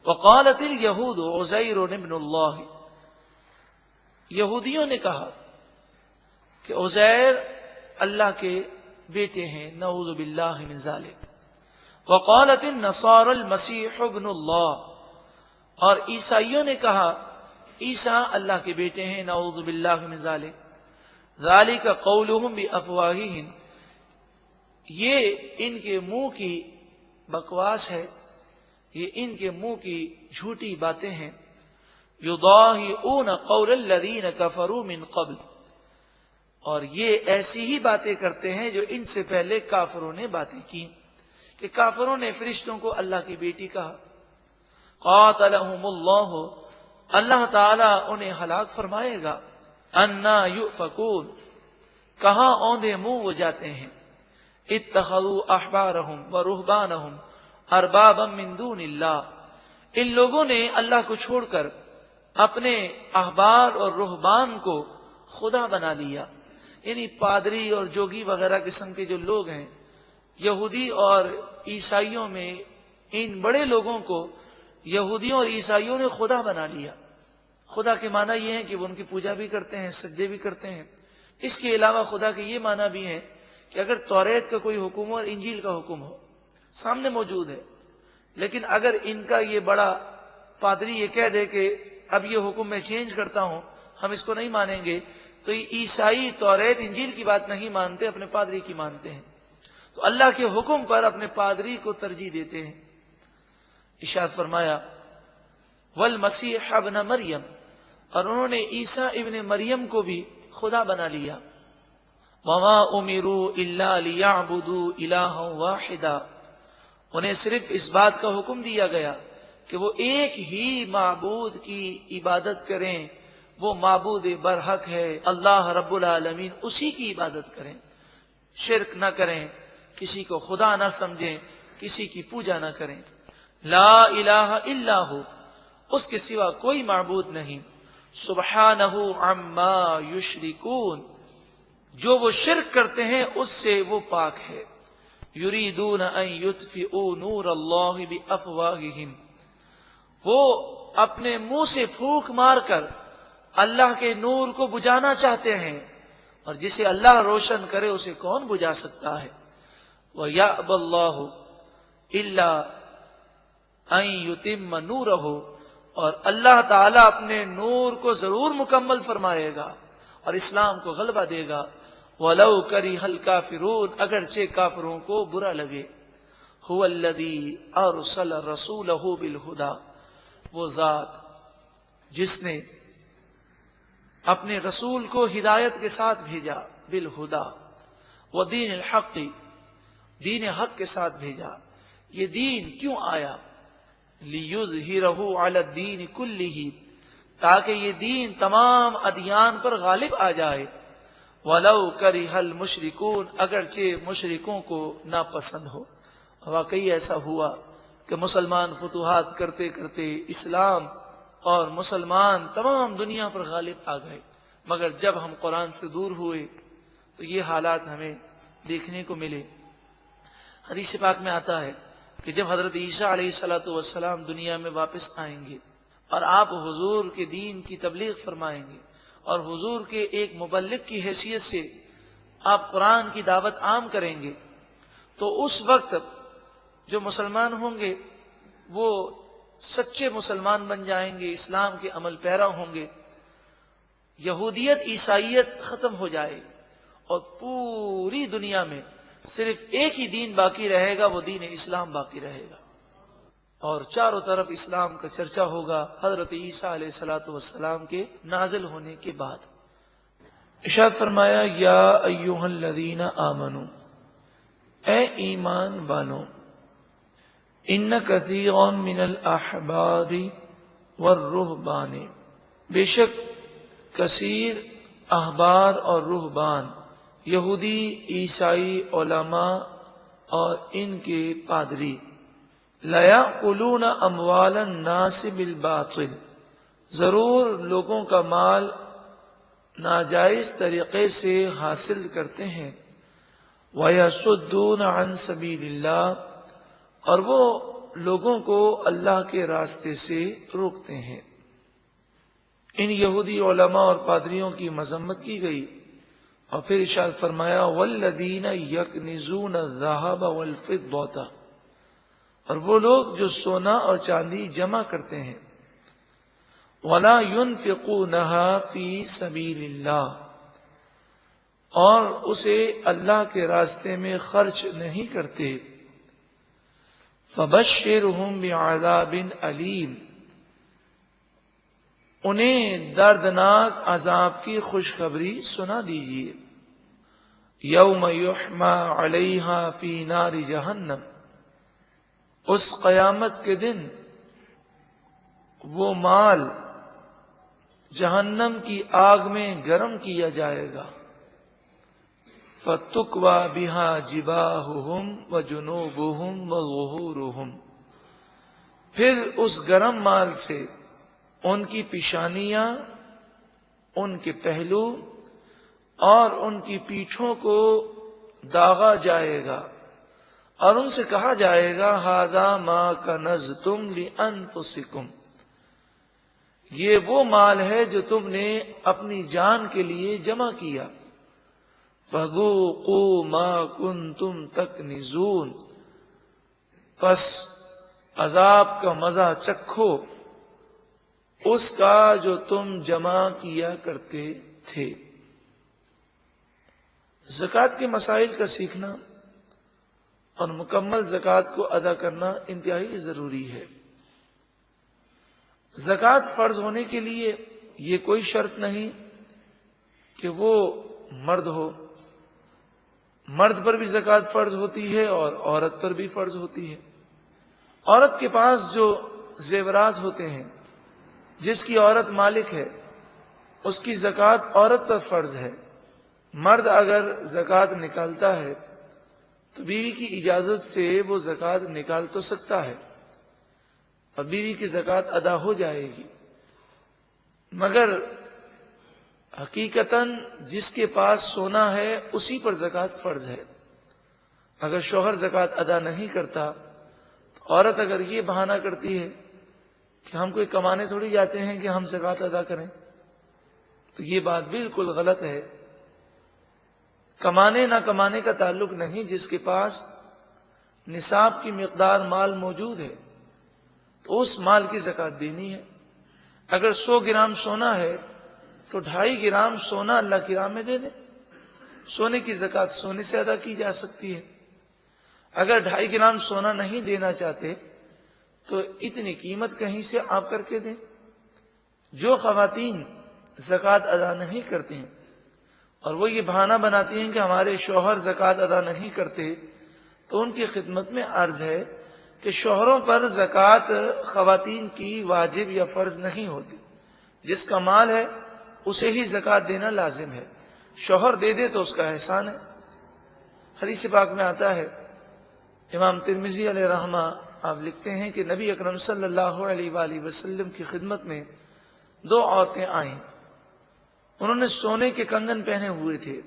وقالت الیہود عزیر ابن اللہ، یہودیوں نے کہا کہ عزیر اللہ کے بیٹے ہیں، نعوذ باللہ من ذالک. وقالت النصارى المسیح ابن اللہ، اور عیسائیوں نے کہا عیسیٰ اللہ کے بیٹے ہیں، نعوذ باللہ من ذالک. ذالک قولہم بافواہہم، یہ ان کے منہ کی بکواس ہے، یہ ان کے منہ کی جھوٹی باتیں ہیں. یضاہئون قول الذین کفروا من قبل، اور یہ ایسی ہی باتیں کرتے ہیں جو ان سے پہلے کافروں نے باتیں کی، کہ کافروں نے فرشتوں کو اللہ کی بیٹی کہا. قاتلہم اللہ، اللہ تعالیٰ انہیں ہلاک فرمائے گا. انا یؤفکون، کہاں اوندے منہ وہ جاتے ہیں. اتخذوا احبارہم ورہبانہم اربابا من دون اللہ، ان لوگوں نے اللہ کو چھوڑ کر اپنے احبار اور رہبان کو خدا بنا لیا. یعنی پادری اور جوگی وغیرہ قسم کے جو لوگ ہیں، یہودی اور عیسائیوں میں ان بڑے لوگوں کو یہودیوں اور عیسائیوں نے خدا بنا لیا. خدا کے معنی یہ ہے کہ وہ ان کی پوجا بھی کرتے ہیں، سجدے بھی کرتے ہیں. اس کے علاوہ خدا کے یہ معنی بھی ہے کہ اگر توریت کا کوئی حکم ہو اور انجیل کا حکم ہو سامنے موجود ہے، لیکن اگر ان کا یہ بڑا پادری یہ کہہ دے کہ اب یہ حکم میں چینج کرتا ہوں، ہم اس کو نہیں مانیں گے، تو یہ عیسائی توریت انجیل کی بات نہیں مانتے، اپنے پادری کی مانتے ہیں. تو اللہ کے حکم پر اپنے پادری کو ترجیح دیتے ہیں. ارشاد فرمایا والمسیح ابن مریم، اور انہوں نے عیسیٰ ابن مریم کو بھی خدا بنا لیا. وما امروا الا لیعبدوا الہا واحدا، انہیں صرف اس بات کا حکم دیا گیا کہ وہ ایک ہی معبود کی عبادت کریں. وہ معبود برحق ہے اللہ رب العالمین، اسی کی عبادت کریں، شرک نہ کریں، کسی کو خدا نہ سمجھیں، کسی کی پوجا نہ کریں. لا الہ الا ہو، اس کے سوا کوئی معبود نہیں. سبحانہ عما یشرکون، جو وہ شرک کرتے ہیں اس سے وہ پاک ہے. یریدون ان یطفئوا نور اللہ بافواہہم، وہ اپنے منہ سے پھونک مار کر اللہ کے نور کو بجھانا چاہتے ہیں، اور جسے اللہ روشن کرے اسے کون بجھا سکتا ہے؟ وَيَأْبَى اللَّهُ إِلَّا أَن يُتِمَّ نُورَهُ، اور اللہ تعالیٰ اپنے نور کو ضرور مکمل فرمائے گا اور اسلام کو غلبہ دے گا۔ وَلَوْ كَرِهَ الْكَافِرُونَ، اگرچہ کافروں کو برا لگے۔ هُوَ الَّذِي أَرْسَلَ رَسُولَهُ بِالْهُدَى، وہ ذات جس نے اپنے رسول کو ہدایت کے ساتھ بھیجا، بالہدا ودین الحق، دین حق کے ساتھ بھیجا۔ یہ دین کیوں آیا؟ لیظہرہ علی الدین کلہ، تاکہ یہ دین تمام ادیان پر غالب آ جائے۔ ولو کرہ المشرکون، اگرچہ مشرکوں کو ناپسند ہو۔ واقعی ایسا ہوا کہ مسلمان فتوحات کرتے کرتے اسلام اور مسلمان تمام دنیا پر غالب آ گئے، مگر جب ہم قرآن سے دور ہوئے تو یہ حالات ہمیں دیکھنے کو ملے۔ حدیث پاک میں آتا ہے کہ جب حضرت عیسیٰ علیہ السلام دنیا میں واپس آئیں گے اور آپ حضور کے دین کی تبلیغ فرمائیں گے اور حضور کے ایک مبلغ کی حیثیت سے آپ قرآن کی دعوت عام کریں گے، تو اس وقت جو مسلمان ہوں گے وہ سچے مسلمان بن جائیں گے، اسلام کے عمل پیرا ہوں گے، یہودیت عیسائیت ختم ہو جائے اور پوری دنیا میں صرف ایک ہی دین باقی رہے گا، وہ دین اسلام باقی رہے گا، اور چاروں طرف اسلام کا چرچا ہوگا حضرت عیسیٰ علیہ السلام کے نازل ہونے کے بعد۔ ارشاد فرمایا، یا ایھا الذین آمنوا، اے ایمان والو، ان کثیرا من الاحبار والرہبان، بے شک کثیر احبار اور رہبان، یہودی عیسائی علماء اور ان کے پادری، لیأکلون اموال الناس بالباطل، ضرور لوگوں کا مال ناجائز طریقے سے حاصل کرتے ہیں، وَيَصُدُّونَ عَن سَبِيلِ اللَّهِ، اور وہ لوگوں کو اللہ کے راستے سے روکتے ہیں۔ ان یہودی علماء اور پادریوں کی مذمت کی گئی، اور پھر ارشاد فرمایا، وَالَّذِينَ يَكْنِزُونَ الذَّهَبَ وَالْفِضَّةَ، اور وہ لوگ جو سونا اور چاندی جمع کرتے ہیں، وَلَا يُنْفِقُونَهَا فِي سَبِيلِ اللَّهِ، اور اسے اللہ کے راستے میں خرچ نہیں کرتے، فَبَشِّرْهُمْ بِعَذَابٍ أَلِيمٍ، انہیں دردناک عذاب کی خوشخبری سنا دیجیے۔ یوم یحمى علیہا فی نار جہنم، اس قیامت کے دن وہ مال جہنم کی آگ میں گرم کیا جائے گا، فَتُكْوَى بِهَا جِبَاهُهُمْ وَجُنُوبُهُمْ وَظُهُورُهُمْ، پھر اس گرم مال سے ان کی پیشانیاں، ان کے پہلو اور ان کی پیٹھوں کو داغا جائے گا، اور ان سے کہا جائے گا، هَذَا مَا كَنَزْتُمْ لِأَنفُسِكُمْ، یہ وہ مال ہے جو تم نے اپنی جان کے لیے جمع کیا، فَذُوقُوا مَا كُنْتُمْ تَكْنِزُونَ، پس عذاب کا مزہ چکھو اس کا جو تم جمع کیا کرتے تھے۔ زکوٰۃ کے مسائل کا سیکھنا اور مکمل زکوٰۃ کو ادا کرنا انتہائی ضروری ہے۔ زکوٰۃ فرض ہونے کے لیے یہ کوئی شرط نہیں کہ وہ مرد ہو، مرد پر بھی زکوٰۃ فرض ہوتی ہے اور عورت پر بھی فرض ہوتی ہے۔ عورت کے پاس جو زیورات ہوتے ہیں، جس کی عورت مالک ہے، اس کی زکوٰۃ عورت پر فرض ہے۔ مرد اگر زکوٰۃ نکالتا ہے تو بیوی کی اجازت سے وہ زکوٰۃ نکال تو سکتا ہے اور بیوی کی زکوٰۃ ادا ہو جائے گی، مگر حقیقتاً جس کے پاس سونا ہے اسی پر زکوٰۃ فرض ہے۔ اگر شوہر زکوٰۃ ادا نہیں کرتا تو عورت اگر یہ بہانہ کرتی ہے کہ ہم کوئی کمانے تھوڑی جاتے ہیں کہ ہم زکوٰۃ ادا کریں، تو یہ بات بالکل غلط ہے۔ کمانے نہ کمانے کا تعلق نہیں، جس کے پاس نصاب کی مقدار مال موجود ہے تو اس مال کی زکوٰۃ دینی ہے۔ اگر 100 گرام سونا ہے تو 2.5 گرام سونا اللہ کی راہ میں دے دیں، سونے کی زکوٰۃ سونے سے ادا کی جا سکتی ہے۔ اگر 2.5 گرام سونا نہیں دینا چاہتے تو اتنی قیمت کہیں سے آپ کر کے دیں۔ جو خواتین زکوٰۃ ادا نہیں کرتی ہیں اور وہ یہ بہانہ بناتی ہیں کہ ہمارے شوہر زکوٰۃ ادا نہیں کرتے، تو ان کی خدمت میں عرض ہے کہ شوہروں پر زکوٰۃ خواتین کی واجب یا فرض نہیں ہوتی۔ جس کا مال ہے اسے ہی زکوٰۃ دینا لازم ہے، شوہر دے دے تو اس کا احسان ہے۔ حدیث پاک میں آتا ہے، امام ترمذی علیہ رحمہ آپ لکھتے ہیں کہ نبی اکرم صلی اللہ علیہ وآلہ وسلم کی خدمت میں 2 عورتیں آئیں، انہوں نے سونے کے کنگن پہنے ہوئے تھے۔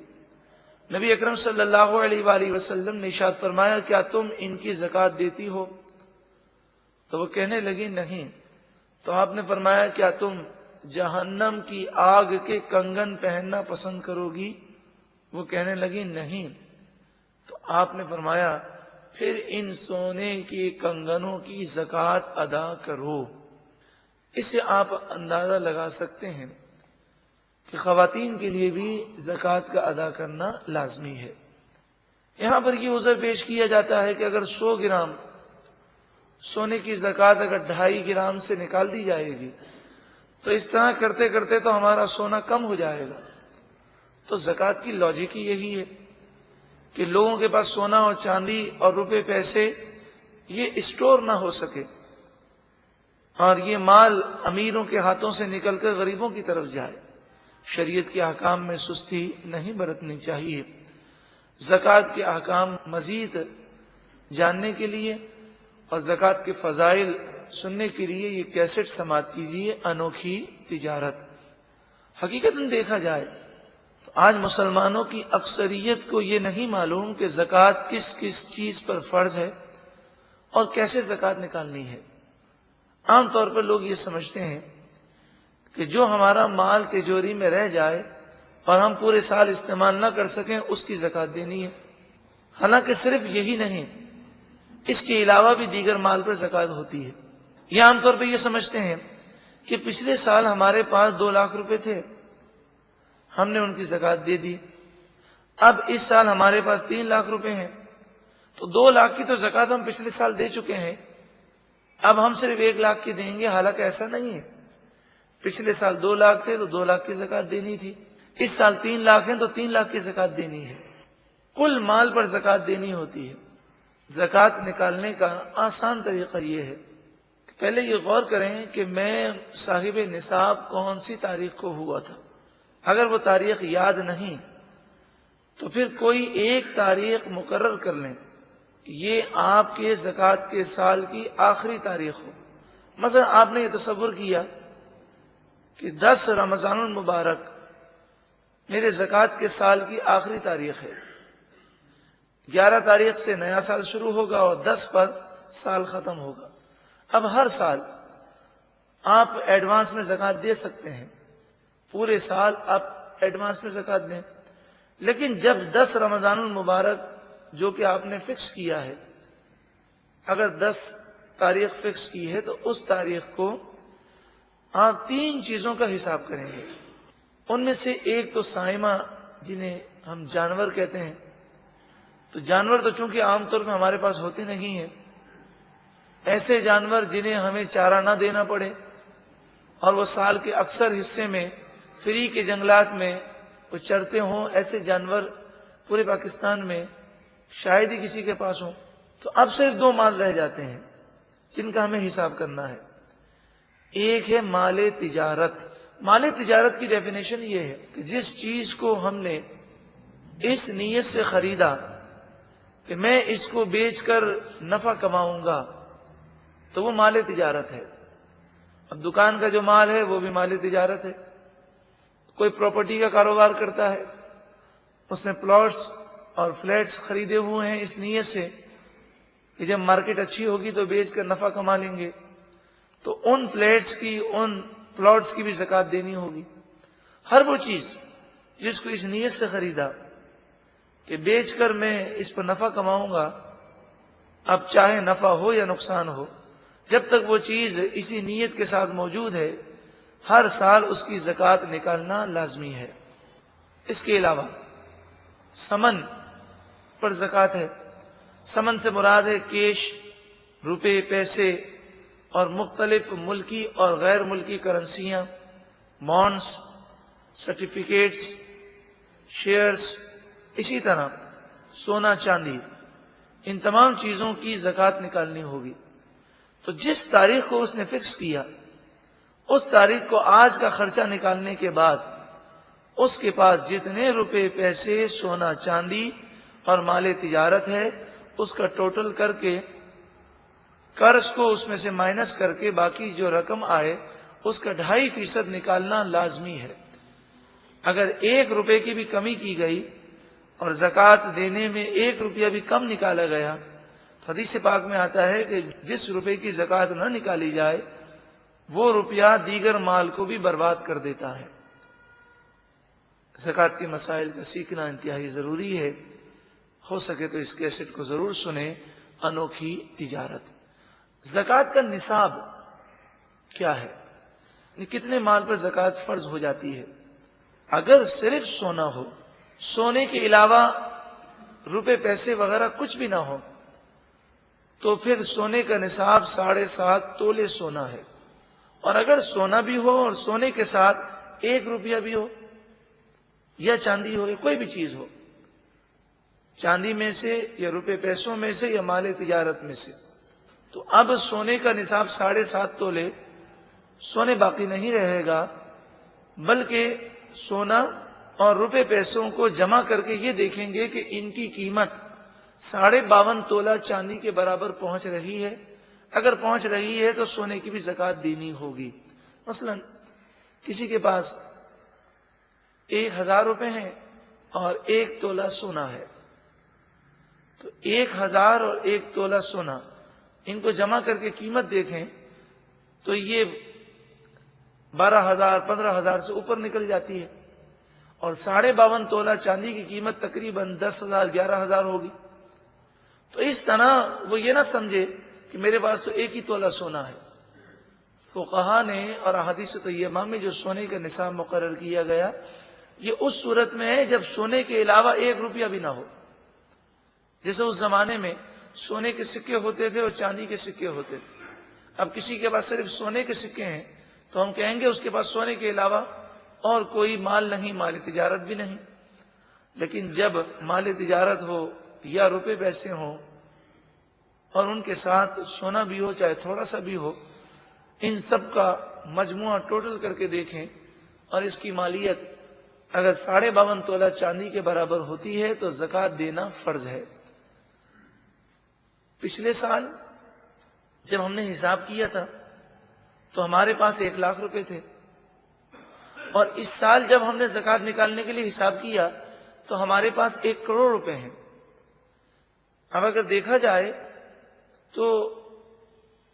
نبی اکرم صلی اللہ علیہ وآلہ وسلم نے ارشاد فرمایا، کیا تم ان کی زکوٰۃ دیتی ہو؟ تو وہ کہنے لگی نہیں۔ تو آپ نے فرمایا، کیا تم جہنم کی آگ کے کنگن پہننا پسند کرو گی؟ وہ کہنے لگی نہیں۔ تو آپ نے فرمایا، پھر ان سونے کے کنگنوں کی زکوٰۃ ادا کرو۔ اس سے آپ اندازہ لگا سکتے ہیں کہ خواتین کے لیے بھی زکوٰۃ کا ادا کرنا لازمی ہے۔ یہاں پر یہ عذر پیش کیا جاتا ہے کہ اگر 100 گرام سونے کی زکوٰۃ اگر 2.5 گرام سے نکال دی جائے گی تو اس طرح کرتے کرتے تو ہمارا سونا کم ہو جائے گا۔ تو زکوٰۃ کی لاجک ہی یہی ہے کہ لوگوں کے پاس سونا اور چاندی اور روپے پیسے یہ اسٹور نہ ہو سکے اور یہ مال امیروں کے ہاتھوں سے نکل کر غریبوں کی طرف جائے۔ شریعت کے احکام میں سستی نہیں برتنی چاہیے۔ زکوٰۃ کے احکام مزید جاننے کے لیے اور زکوٰۃ کے فضائل سننے کے لیے یہ کیسٹ سماعت کیجیے، انوکھی تجارت۔ حقیقتاً دیکھا جائے تو آج مسلمانوں کی اکثریت کو یہ نہیں معلوم کہ زکوٰۃ کس کس چیز پر فرض ہے اور کیسے زکوٰۃ نکالنی ہے۔ عام طور پر لوگ یہ سمجھتے ہیں کہ جو ہمارا مال تجوری میں رہ جائے اور ہم پورے سال استعمال نہ کر سکیں اس کی زکوٰۃ دینی ہے۔ حالانکہ صرف یہی نہیں، اس کے علاوہ بھی دیگر مال پر زکوٰۃ ہوتی ہے۔ یہ عام طور پہ یہ سمجھتے ہیں کہ پچھلے سال ہمارے پاس 2 لاکھ روپے تھے، ہم نے ان کی زکوٰۃ دے دی، اب اس سال ہمارے پاس 3 لاکھ روپے ہیں تو 2 لاکھ کی تو زکوٰۃ ہم پچھلے سال دے چکے ہیں، اب ہم صرف 1 لاکھ کی دیں گے۔ حالانکہ ایسا نہیں ہے، پچھلے سال 2 لاکھ تھے تو 2 لاکھ کی زکوٰۃ دینی تھی، اس سال 3 لاکھ ہیں تو 3 لاکھ کی زکوٰۃ دینی ہے۔ کل مال پر زکوٰۃ دینی ہوتی ہے۔ زکوٰۃ نکالنے کا آسان طریقہ یہ ہے کہ پہلے یہ غور کریں کہ میں صاحب نصاب کون سی تاریخ کو ہوا تھا۔ اگر وہ تاریخ یاد نہیں تو پھر کوئی ایک تاریخ مقرر کر لیں، یہ آپ کے زکوٰۃ کے سال کی آخری تاریخ ہو۔ مثلا آپ نے یہ تصور کیا کہ 10 رمضان المبارک میرے زکوٰۃ کے سال کی آخری تاریخ ہے، 11 تاریخ سے نیا سال شروع ہوگا اور 10 پر سال ختم ہوگا۔ اب ہر سال آپ ایڈوانس میں زکوٰۃ دے سکتے ہیں، پورے سال آپ ایڈوانس میں زکوٰۃ دیں، لیکن جب 10 رمضان المبارک جو کہ آپ نے فکس کیا ہے، اگر 10 تاریخ فکس کی ہے تو اس تاریخ کو آپ 3 چیزوں کا حساب کریں گے۔ ان میں سے ایک تو سائمہ، جنہیں ہم جانور کہتے ہیں، تو جانور تو چونکہ عام طور پہ ہمارے پاس ہوتے نہیں ہیں، ایسے جانور جنہیں ہمیں چارہ نہ دینا پڑے اور وہ سال کے اکثر حصے میں فری کے جنگلات میں وہ چرتے ہوں، ایسے جانور پورے پاکستان میں شاید ہی کسی کے پاس ہوں۔ تو اب صرف 2 مال رہ جاتے ہیں جن کا ہمیں حساب کرنا ہے۔ ایک ہے مال تجارت۔ مال تجارت کی ڈیفینیشن یہ ہے کہ جس چیز کو ہم نے اس نیت سے خریدا کہ میں اس کو بیچ کر نفع کماؤں گا تو وہ مال تجارت ہے۔ اب دکان کا جو مال ہے وہ بھی مال تجارت ہے۔ کوئی پراپرٹی کا کاروبار کرتا ہے، اس نے پلاٹس اور فلیٹس خریدے ہوئے ہیں اس نیت سے کہ جب مارکیٹ اچھی ہوگی تو بیچ کر نفع کما لیں گے، تو ان فلیٹس کی، ان پلاٹس کی بھی زکوٰۃ دینی ہوگی۔ ہر وہ چیز جس کو اس نیت سے خریدا کہ بیچ کر میں اس پر نفع کماؤں گا، اب چاہے نفع ہو یا نقصان ہو، جب تک وہ چیز اسی نیت کے ساتھ موجود ہے، ہر سال اس کی زکوٰۃ نکالنا لازمی ہے۔ اس کے علاوہ سمن پر زکوٰۃ ہے۔ سمن سے مراد ہے کیش، روپے، پیسے اور مختلف ملکی اور غیر ملکی کرنسیاں، بانڈز، سرٹیفکیٹس، شیئرز، اسی طرح سونا چاندی، ان تمام چیزوں کی زکوٰۃ نکالنی ہوگی۔ تو جس تاریخ کو اس نے فکس کیا، اس تاریخ کو آج کا خرچہ نکالنے کے بعد اس کے پاس جتنے روپے، پیسے، سونا چاندی اور مال تجارت ہے، اس کا ٹوٹل کر کے قرض کو اس میں سے مائنس کر کے باقی جو رقم آئے اس کا 2.5% نکالنا لازمی ہے۔ اگر 1 روپے کی بھی کمی کی گئی اور زکوٰۃ دینے میں 1 روپیہ بھی کم نکالا گیا تو حدیث پاک میں آتا ہے کہ جس روپے کی زکوٰۃ نہ نکالی جائے وہ روپیہ دیگر مال کو بھی برباد کر دیتا ہے۔ زکوٰۃ کے مسائل کا سیکھنا انتہائی ضروری ہے۔ ہو سکے تو اس کیسٹ کو ضرور سنیں، انوکھی تجارت۔ زکوٰۃ کا نصاب کیا ہے؟ کتنے مال پر زکوٰۃ فرض ہو جاتی ہے؟ اگر صرف سونا ہو، سونے کے علاوہ روپے، پیسے وغیرہ کچھ بھی نہ ہو، تو پھر سونے کا نصاب 7.5 تولے سونا ہے۔ اور اگر سونا بھی ہو اور سونے کے ساتھ 1 روپیہ بھی ہو یا چاندی ہو یا کوئی بھی چیز ہو، چاندی میں سے یا روپے پیسوں میں سے یا مال تجارت میں سے، تو اب سونے کا نصاب 7.5 تولے سونے باقی نہیں رہے گا، بلکہ سونا اور روپے پیسوں کو جمع کر کے یہ دیکھیں گے کہ ان کی قیمت 52.5 تولہ چاندی کے برابر پہنچ رہی ہے۔ اگر پہنچ رہی ہے تو سونے کی بھی زکوٰۃ دینی ہوگی۔ مثلا کسی کے پاس 1000 روپے ہیں اور 1 تولہ سونا ہے، تو 1000 اور 1 تولہ سونا، ان کو جمع کر کے قیمت دیکھیں تو یہ 12,000 15,000 سے اوپر نکل جاتی ہے، اور 52.5 تولہ چاندی کی قیمت تقریباً 10,000 11,000 ہوگی۔ تو اس طرح وہ یہ نہ سمجھے کہ میرے پاس تو 1 ہی تولہ سونا ہے۔ فقہا نے اور احادیث طیبہ میں جو سونے کا نصاب مقرر کیا گیا، یہ اس صورت میں ہے جب سونے کے علاوہ 1 روپیہ بھی نہ ہو۔ جیسے اس زمانے میں سونے کے سکے ہوتے تھے اور چاندی کے سکے ہوتے تھے۔ اب کسی کے پاس صرف سونے کے سکے ہیں تو ہم کہیں گے اس کے پاس سونے کے علاوہ اور کوئی مال نہیں، مال تجارت بھی نہیں۔ لیکن جب مال تجارت ہو یا روپے پیسے ہوں اور ان کے ساتھ سونا بھی ہو چاہے تھوڑا سا بھی ہو، ان سب کا مجموعہ ٹوٹل کر کے دیکھیں اور اس کی مالیت اگر 52.5 تولہ چاندی کے برابر ہوتی ہے تو زکوٰۃ دینا فرض ہے۔ پچھلے سال جب ہم نے حساب کیا تھا تو ہمارے پاس 1 لاکھ روپے تھے، اور اس سال جب ہم نے زکوٰۃ نکالنے کے لیے حساب کیا تو ہمارے پاس 1 کروڑ روپے ہیں۔ اب اگر دیکھا جائے تو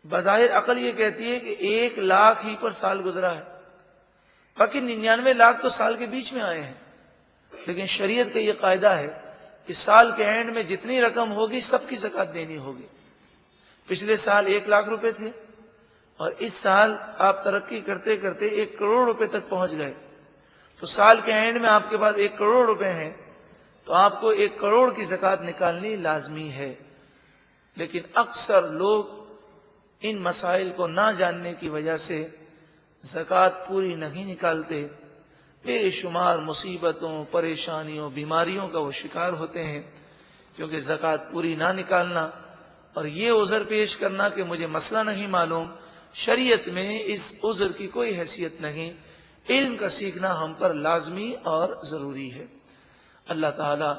بظاہر عقل یہ کہتی ہے کہ 1 لاکھ ہی پر سال گزرا ہے، باقی 99 لاکھ تو سال کے بیچ میں آئے ہیں۔ لیکن شریعت کا یہ قاعدہ ہے کہ سال کے اینڈ میں جتنی رقم ہوگی سب کی زکوٰۃ دینی ہوگی۔ پچھلے سال 1 لاکھ روپے تھے اور اس سال آپ ترقی کرتے کرتے 1 کروڑ روپے تک پہنچ گئے، تو سال کے اینڈ میں آپ کے پاس 1 کروڑ روپے ہیں تو آپ کو 1 کروڑ کی زکوٰۃ نکالنی لازمی ہے۔ لیکن اکثر لوگ ان مسائل کو نہ جاننے کی وجہ سے زکوٰۃ پوری نہیں نکالتے، بے شمار مصیبتوں، پریشانیوں، بیماریوں کا وہ شکار ہوتے ہیں، کیونکہ زکوٰۃ پوری نہ نکالنا اور یہ عذر پیش کرنا کہ مجھے مسئلہ نہیں معلوم، شریعت میں اس عذر کی کوئی حیثیت نہیں۔ علم کا سیکھنا ہم پر لازمی اور ضروری ہے۔ اللہ تعالی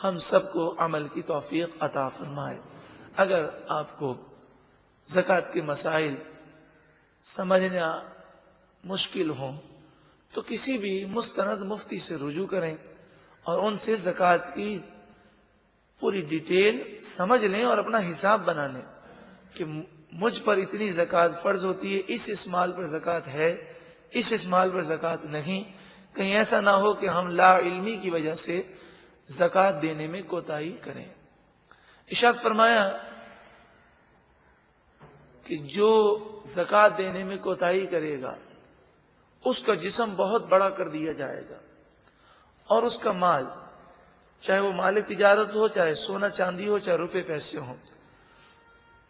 ہم سب کو عمل کی توفیق عطا فرمائے۔ اگر آپ کو زکوٰۃ کے مسائل سمجھنا مشکل ہوں تو کسی بھی مستند مفتی سے رجوع کریں اور ان سے زکوٰۃ کی پوری ڈیٹیل سمجھ لیں اور اپنا حساب بنا لیں کہ مجھ پر اتنی زکوٰۃ فرض ہوتی ہے، اس مال پر زکوٰۃ ہے، اس مال پر زکوٰۃ نہیں. کہیں ایسا نہ ہو کہ ہم لا علمی کی وجہ سے زکوٰۃ دینے میں کوتاہی کریں. ارشاد فرمایا کہ جو زکوٰۃ دینے میں کوتاہی کرے گا اس کا جسم بہت بڑا کر دیا جائے گا، اور اس کا مال، چاہے وہ مال تجارت ہو، چاہے سونا چاندی ہو، چاہے روپے پیسے ہوں،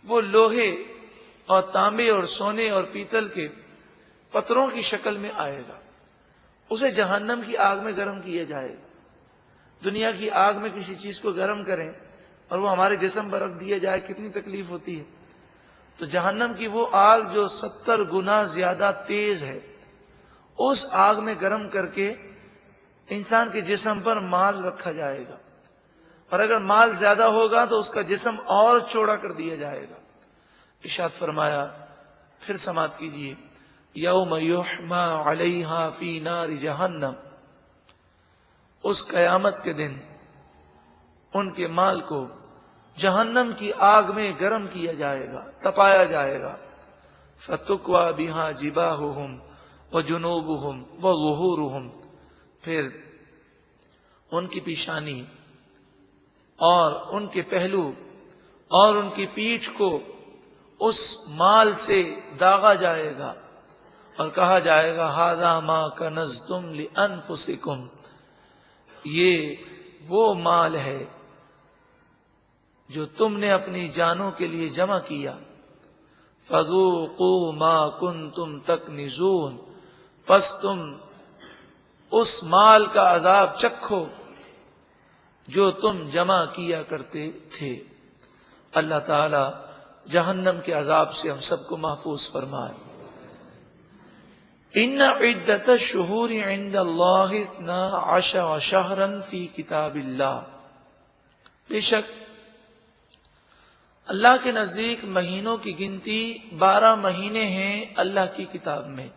وہ لوہے اور تانبے اور سونے اور پیتل کے پتھروں کی شکل میں آئے گا. اسے جہنم کی آگ میں گرم کیا جائے گا. دنیا کی آگ میں کسی چیز کو گرم کریں اور وہ ہمارے جسم پر رکھ دیا جائے، کتنی تکلیف ہوتی ہے. تو جہنم کی وہ آگ جو 70 گنا زیادہ تیز ہے، اس آگ میں گرم کر کے انسان کے جسم پر مال رکھا جائے گا، اور اگر مال زیادہ ہوگا تو اس کا جسم اور چوڑا کر دیا جائے گا. ارشاد فرمایا، پھر سماعت کیجیے، یوم یحما علیہا فی نار جہنم، اس قیامت کے دن ان کے مال کو جہنم کی آگ میں گرم کیا جائے گا، تپایا جائے گا. فتکوا بہا جباہہم وجنوبہم وظہورہم، پھر ان کی پیشانی اور ان کے پہلو اور ان کی پیٹھ کو اس مال سے داغا جائے گا اور کہا جائے گا ھذا ما کنزتم لانفسکم، یہ وہ مال ہے جو تم نے اپنی جانوں کے لیے جمع کیا. فذوقوا ما کنتم تکنزون، پس تم اس مال کا عذاب چکھو جو تم جمع کیا کرتے تھے. اللہ تعالی جہنم کے عذاب سے ہم سب کو محفوظ فرمائے. ان عدت الشہور عند اللہ 12 شہرا فی کتاب اللہ، بے شک اللہ کے نزدیک مہینوں کی گنتی 12 مہینے ہیں اللہ کی کتاب میں.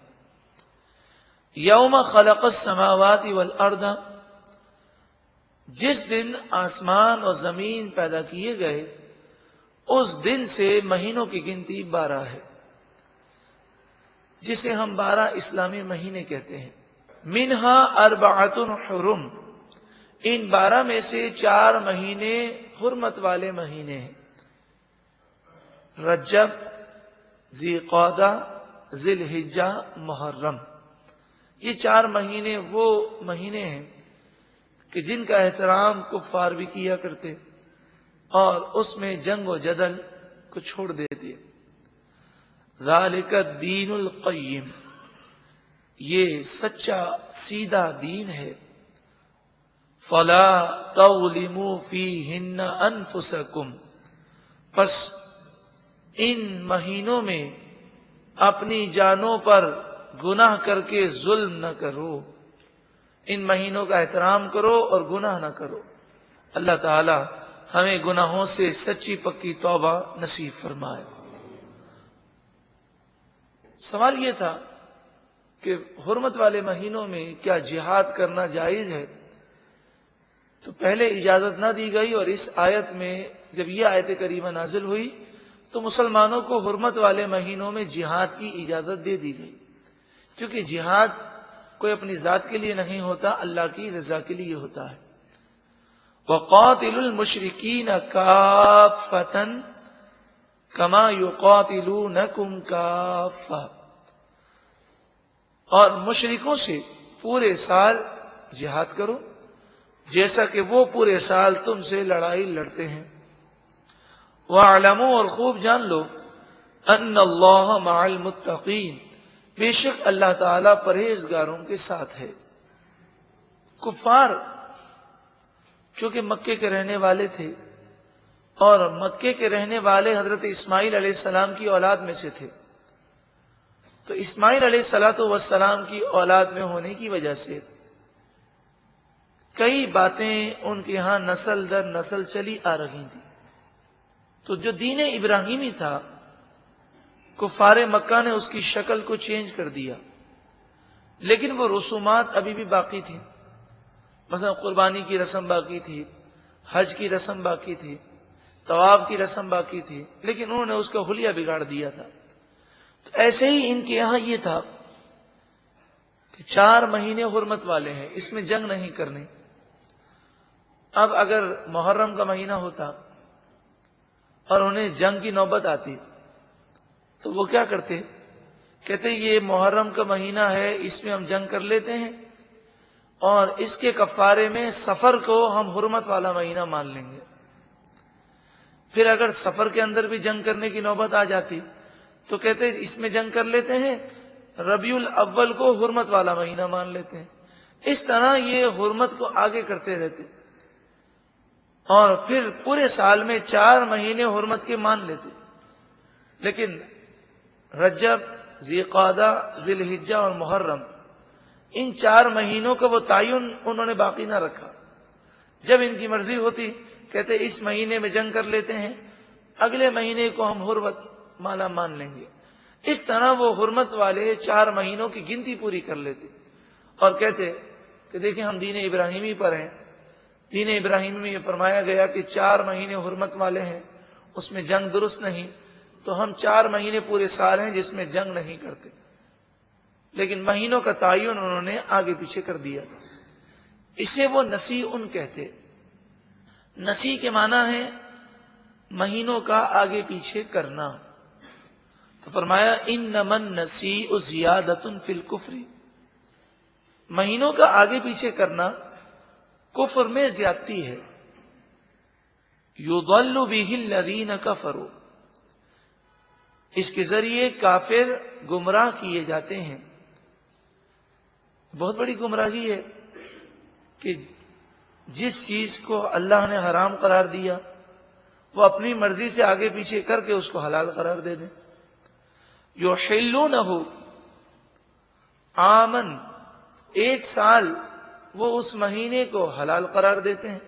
یوم خلق السماوات والارض، جس دن آسمان اور زمین پیدا کیے گئے اس دن سے مہینوں کی گنتی 12 ہے، جسے ہم 12 اسلامی مہینے کہتے ہیں. منہا 4 حرم، ان 12 میں سے 4 مہینے حرمت والے مہینے ہیں. رجب، ذی قعدہ، ذی الحجہ، محرم، یہ 4 مہینے وہ مہینے ہیں کہ جن کا احترام کفار بھی کیا کرتے اور اس میں جنگ و جدل کو چھوڑ دیتے. ذالک الدین القیم، یہ سچا سیدھا دین ہے. فلا تظلموا فیہن انفسکم، پس ان مہینوں میں اپنی جانوں پر گناہ کر کے ظلم نہ کرو. ان مہینوں کا احترام کرو اور گناہ نہ کرو. اللہ تعالی ہمیں گناہوں سے سچی پکی توبہ نصیب فرمائے. سوال یہ تھا کہ حرمت والے مہینوں میں کیا جہاد کرنا جائز ہے؟ تو پہلے اجازت نہ دی گئی، اور اس آیت میں جب یہ آیت کریمہ نازل ہوئی تو مسلمانوں کو حرمت والے مہینوں میں جہاد کی اجازت دے دی گئی، کیونکہ جہاد کوئی اپنی ذات کے لیے نہیں ہوتا، اللہ کی رضا کے لیے ہوتا ہے. وَقَاتِلُوا الْمُشْرِكِينَ كَافَّةً كَمَا يُقَاتِلُونَكُمْ كَافَّةً، اور مشرکوں سے پورے سال جہاد کرو جیسا کہ وہ پورے سال تم سے لڑائی لڑتے ہیں. وَاعْلَمُوا، اور خوب جان لو، أَنَّ اللَّهَ مَعَ الْمُتَّقِينَ، بے شک اللہ تعالیٰ پرہیزگاروں کے ساتھ ہے. کفار چونکہ مکے کے رہنے والے تھے اور مکے کے رہنے والے حضرت اسماعیل علیہ السلام کی اولاد میں سے تھے، تو اسماعیل علیہ السلام کی اولاد میں ہونے کی وجہ سے کئی باتیں ان کے ہاں نسل در نسل چلی آ رہی تھی. تو جو دین ابراہیمی تھا، کفار مکہ نے اس کی شکل کو چینج کر دیا، لیکن وہ رسومات ابھی بھی باقی تھی. مثلا قربانی کی رسم باقی تھی، حج کی رسم باقی تھی، طواف کی رسم باقی تھی، لیکن انہوں نے اس کا حلیہ بگاڑ دیا تھا۔ تو ایسے ہی ان کے یہاں یہ تھا کہ 4 مہینے حرمت والے ہیں، اس میں جنگ نہیں کرنی۔ اب اگر محرم کا مہینہ ہوتا اور انہیں جنگ کی نوبت آتی تو وہ کیا کرتے؟ کہتے یہ محرم کا مہینہ ہے، اس میں ہم جنگ کر لیتے ہیں اور اس کے کفارے میں سفر کو ہم حرمت والا مہینہ مان لیں گے۔ پھر اگر سفر کے اندر بھی جنگ کرنے کی نوبت آ جاتی تو کہتے اس میں جنگ کر لیتے ہیں، ربیع الاول کو حرمت والا مہینہ مان لیتے ہیں۔ اس طرح یہ حرمت کو آگے کرتے رہتے اور پھر پورے سال میں 4 مہینے حرمت کے مان لیتے، لیکن رجب، ذی قعدہ، ذی الحجہ اور محرم، ان 4 مہینوں کا وہ تعین انہوں نے باقی نہ رکھا۔ جب ان کی مرضی ہوتی کہتے اس مہینے میں جنگ کر لیتے ہیں، اگلے مہینے کو ہم حرمت مالا مان لیں گے۔ اس طرح وہ حرمت والے 4 مہینوں کی گنتی پوری کر لیتے اور کہتے کہ دیکھیں ہم دین ابراہیمی پر ہیں، دین ابراہیمی میں یہ فرمایا گیا کہ 4 مہینے حرمت والے ہیں، اس میں جنگ درست نہیں، تو ہم 4 مہینے پورے سال ہیں جس میں جنگ نہیں کرتے۔ لیکن مہینوں کا تعین انہوں نے آگے پیچھے کر دیا تھا۔ اسے وہ نسیء کہتے۔ نسیء کے معنی ہے مہینوں کا آگے پیچھے کرنا۔ تو فرمایا انما النسیء زیادۃ فی الکفر، مہینوں کا آگے پیچھے کرنا کفر میں زیادتی ہے۔ یضل بہ الذین کفروا، اس کے ذریعے کافر گمراہ کیے جاتے ہیں۔ بہت بڑی گمراہی ہے کہ جس چیز کو اللہ نے حرام قرار دیا وہ اپنی مرضی سے آگے پیچھے کر کے اس کو حلال قرار دے دیں۔ یحلونہ عامن، 1 سال وہ اس مہینے کو حلال قرار دیتے ہیں،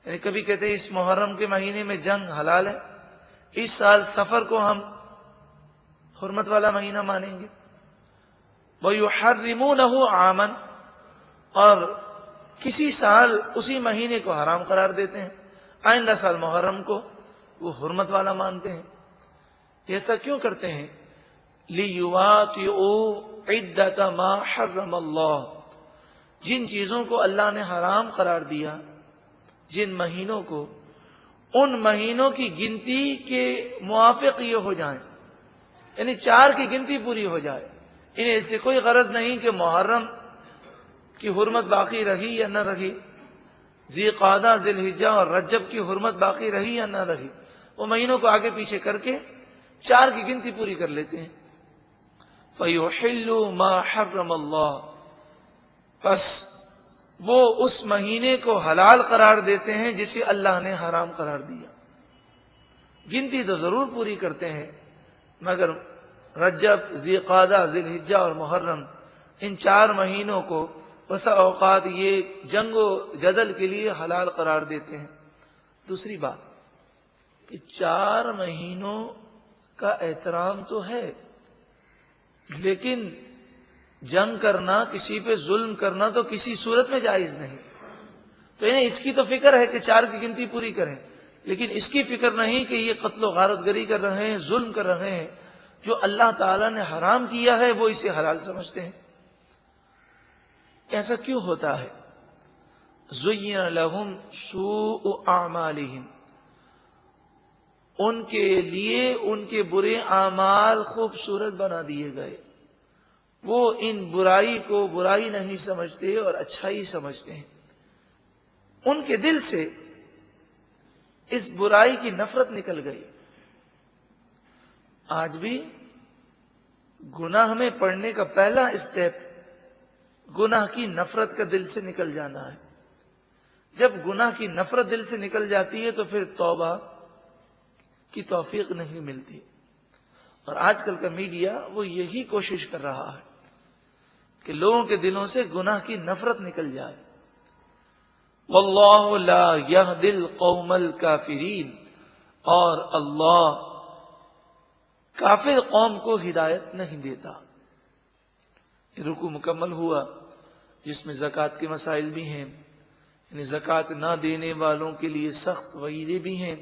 یعنی کبھی کہتے ہیں اس محرم کے مہینے میں جنگ حلال ہے، اس سال سفر کو ہم حرمت والا مہینہ مانیں گے۔ وَيُحَرِّمُونَهُ عَامًا، اور کسی سال اسی مہینے کو حرام قرار دیتے ہیں، آئندہ سال محرم کو وہ حرمت والا مانتے ہیں۔ ایسا کیوں کرتے ہیں؟ لِيُوَاطِئُوا عِدَّةَ مَا حَرَّمَ اللَّهُ، جن چیزوں کو اللہ نے حرام قرار دیا، جن مہینوں کو، ان مہینوں کی گنتی کے موافق یہ ہو جائیں، یعنی 4 کی گنتی پوری ہو جائے۔ انہیں اس سے کوئی غرض نہیں کہ محرم کی حرمت باقی رہی یا نہ رہی، ذی قعدہ، ذی الحجہ اور رجب کی حرمت باقی رہی یا نہ رہی، وہ مہینوں کو آگے پیچھے کر کے 4 کی گنتی پوری کر لیتے ہیں۔ فَيُحِلُّ مَا حَرَّمَ اللَّهُ، پس وہ اس مہینے کو حلال قرار دیتے ہیں جسے اللہ نے حرام قرار دیا۔ گنتی تو ضرور پوری کرتے ہیں، مگر رجب، ذی قعدہ، ذی الحجہ اور محرم، ان 4 مہینوں کو بسا اوقات یہ جنگ و جدل کے لیے حلال قرار دیتے ہیں۔ دوسری بات کہ 4 مہینوں کا احترام تو ہے، لیکن جنگ کرنا، کسی پہ ظلم کرنا تو کسی صورت میں جائز نہیں۔ تو انہیں اس کی تو فکر ہے کہ 4 کی گنتی پوری کریں، لیکن اس کی فکر نہیں کہ یہ قتل و غارت گری کر رہے ہیں، ظلم کر رہے ہیں۔ جو اللہ تعالیٰ نے حرام کیا ہے وہ اسے حلال سمجھتے ہیں۔ ایسا کیوں ہوتا ہے؟ زُیِّنَ لَهُمْ سُوءُ أَعْمَالِهِمْ، ان کے لیے ان کے برے اعمال خوبصورت بنا دیے گئے۔ وہ ان برائی کو برائی نہیں سمجھتے اور اچھائی سمجھتے ہیں۔ ان کے دل سے اس برائی کی نفرت نکل گئی۔ آج بھی گناہ میں پڑنے کا پہلا اسٹیپ گناہ کی نفرت کا دل سے نکل جانا ہے۔ جب گناہ کی نفرت دل سے نکل جاتی ہے تو پھر توبہ کی توفیق نہیں ملتی۔ اور آج کل کا میڈیا وہ یہی کوشش کر رہا ہے کہ لوگوں کے دلوں سے گناہ کی نفرت نکل جائے۔ واللہ لا یہدی القوم الکافرین، اور اللہ کافر قوم کو ہدایت نہیں دیتا۔ یہ رکوع مکمل ہوا جس میں زکوٰۃ کے مسائل بھی ہیں، یعنی زکوٰۃ نہ دینے والوں کے لیے سخت وعیدیں بھی ہیں،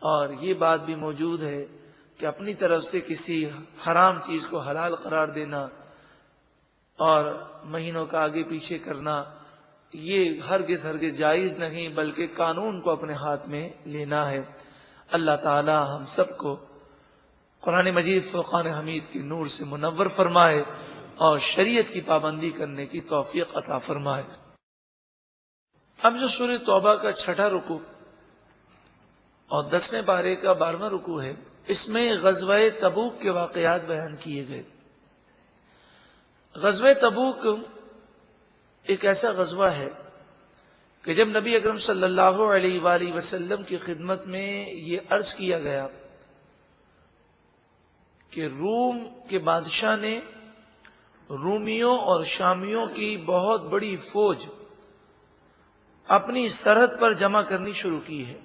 اور یہ بات بھی موجود ہے کہ اپنی طرف سے کسی حرام چیز کو حلال قرار دینا اور مہینوں کا آگے پیچھے کرنا یہ ہرگز جائز نہیں، بلکہ قانون کو اپنے ہاتھ میں لینا ہے۔ اللہ تعالی ہم سب کو قرآن مجید فرقان حمید کے نور سے منور فرمائے اور شریعت کی پابندی کرنے کی توفیق عطا فرمائے۔ اب جو سورہ توبہ کا 6واں رکوع اور 10ویں پارے کا 12واں رکوع ہے، اس میں غزوہ تبوک کے واقعات بیان کیے گئے۔ غزوہ تبوک ایک ایسا غزوہ ہے کہ جب نبی اکرم صلی اللہ علیہ وآلہ وسلم کی خدمت میں یہ عرض کیا گیا کہ روم کے بادشاہ نے رومیوں اور شامیوں کی بہت بڑی فوج اپنی سرحد پر جمع کرنی شروع کی ہے،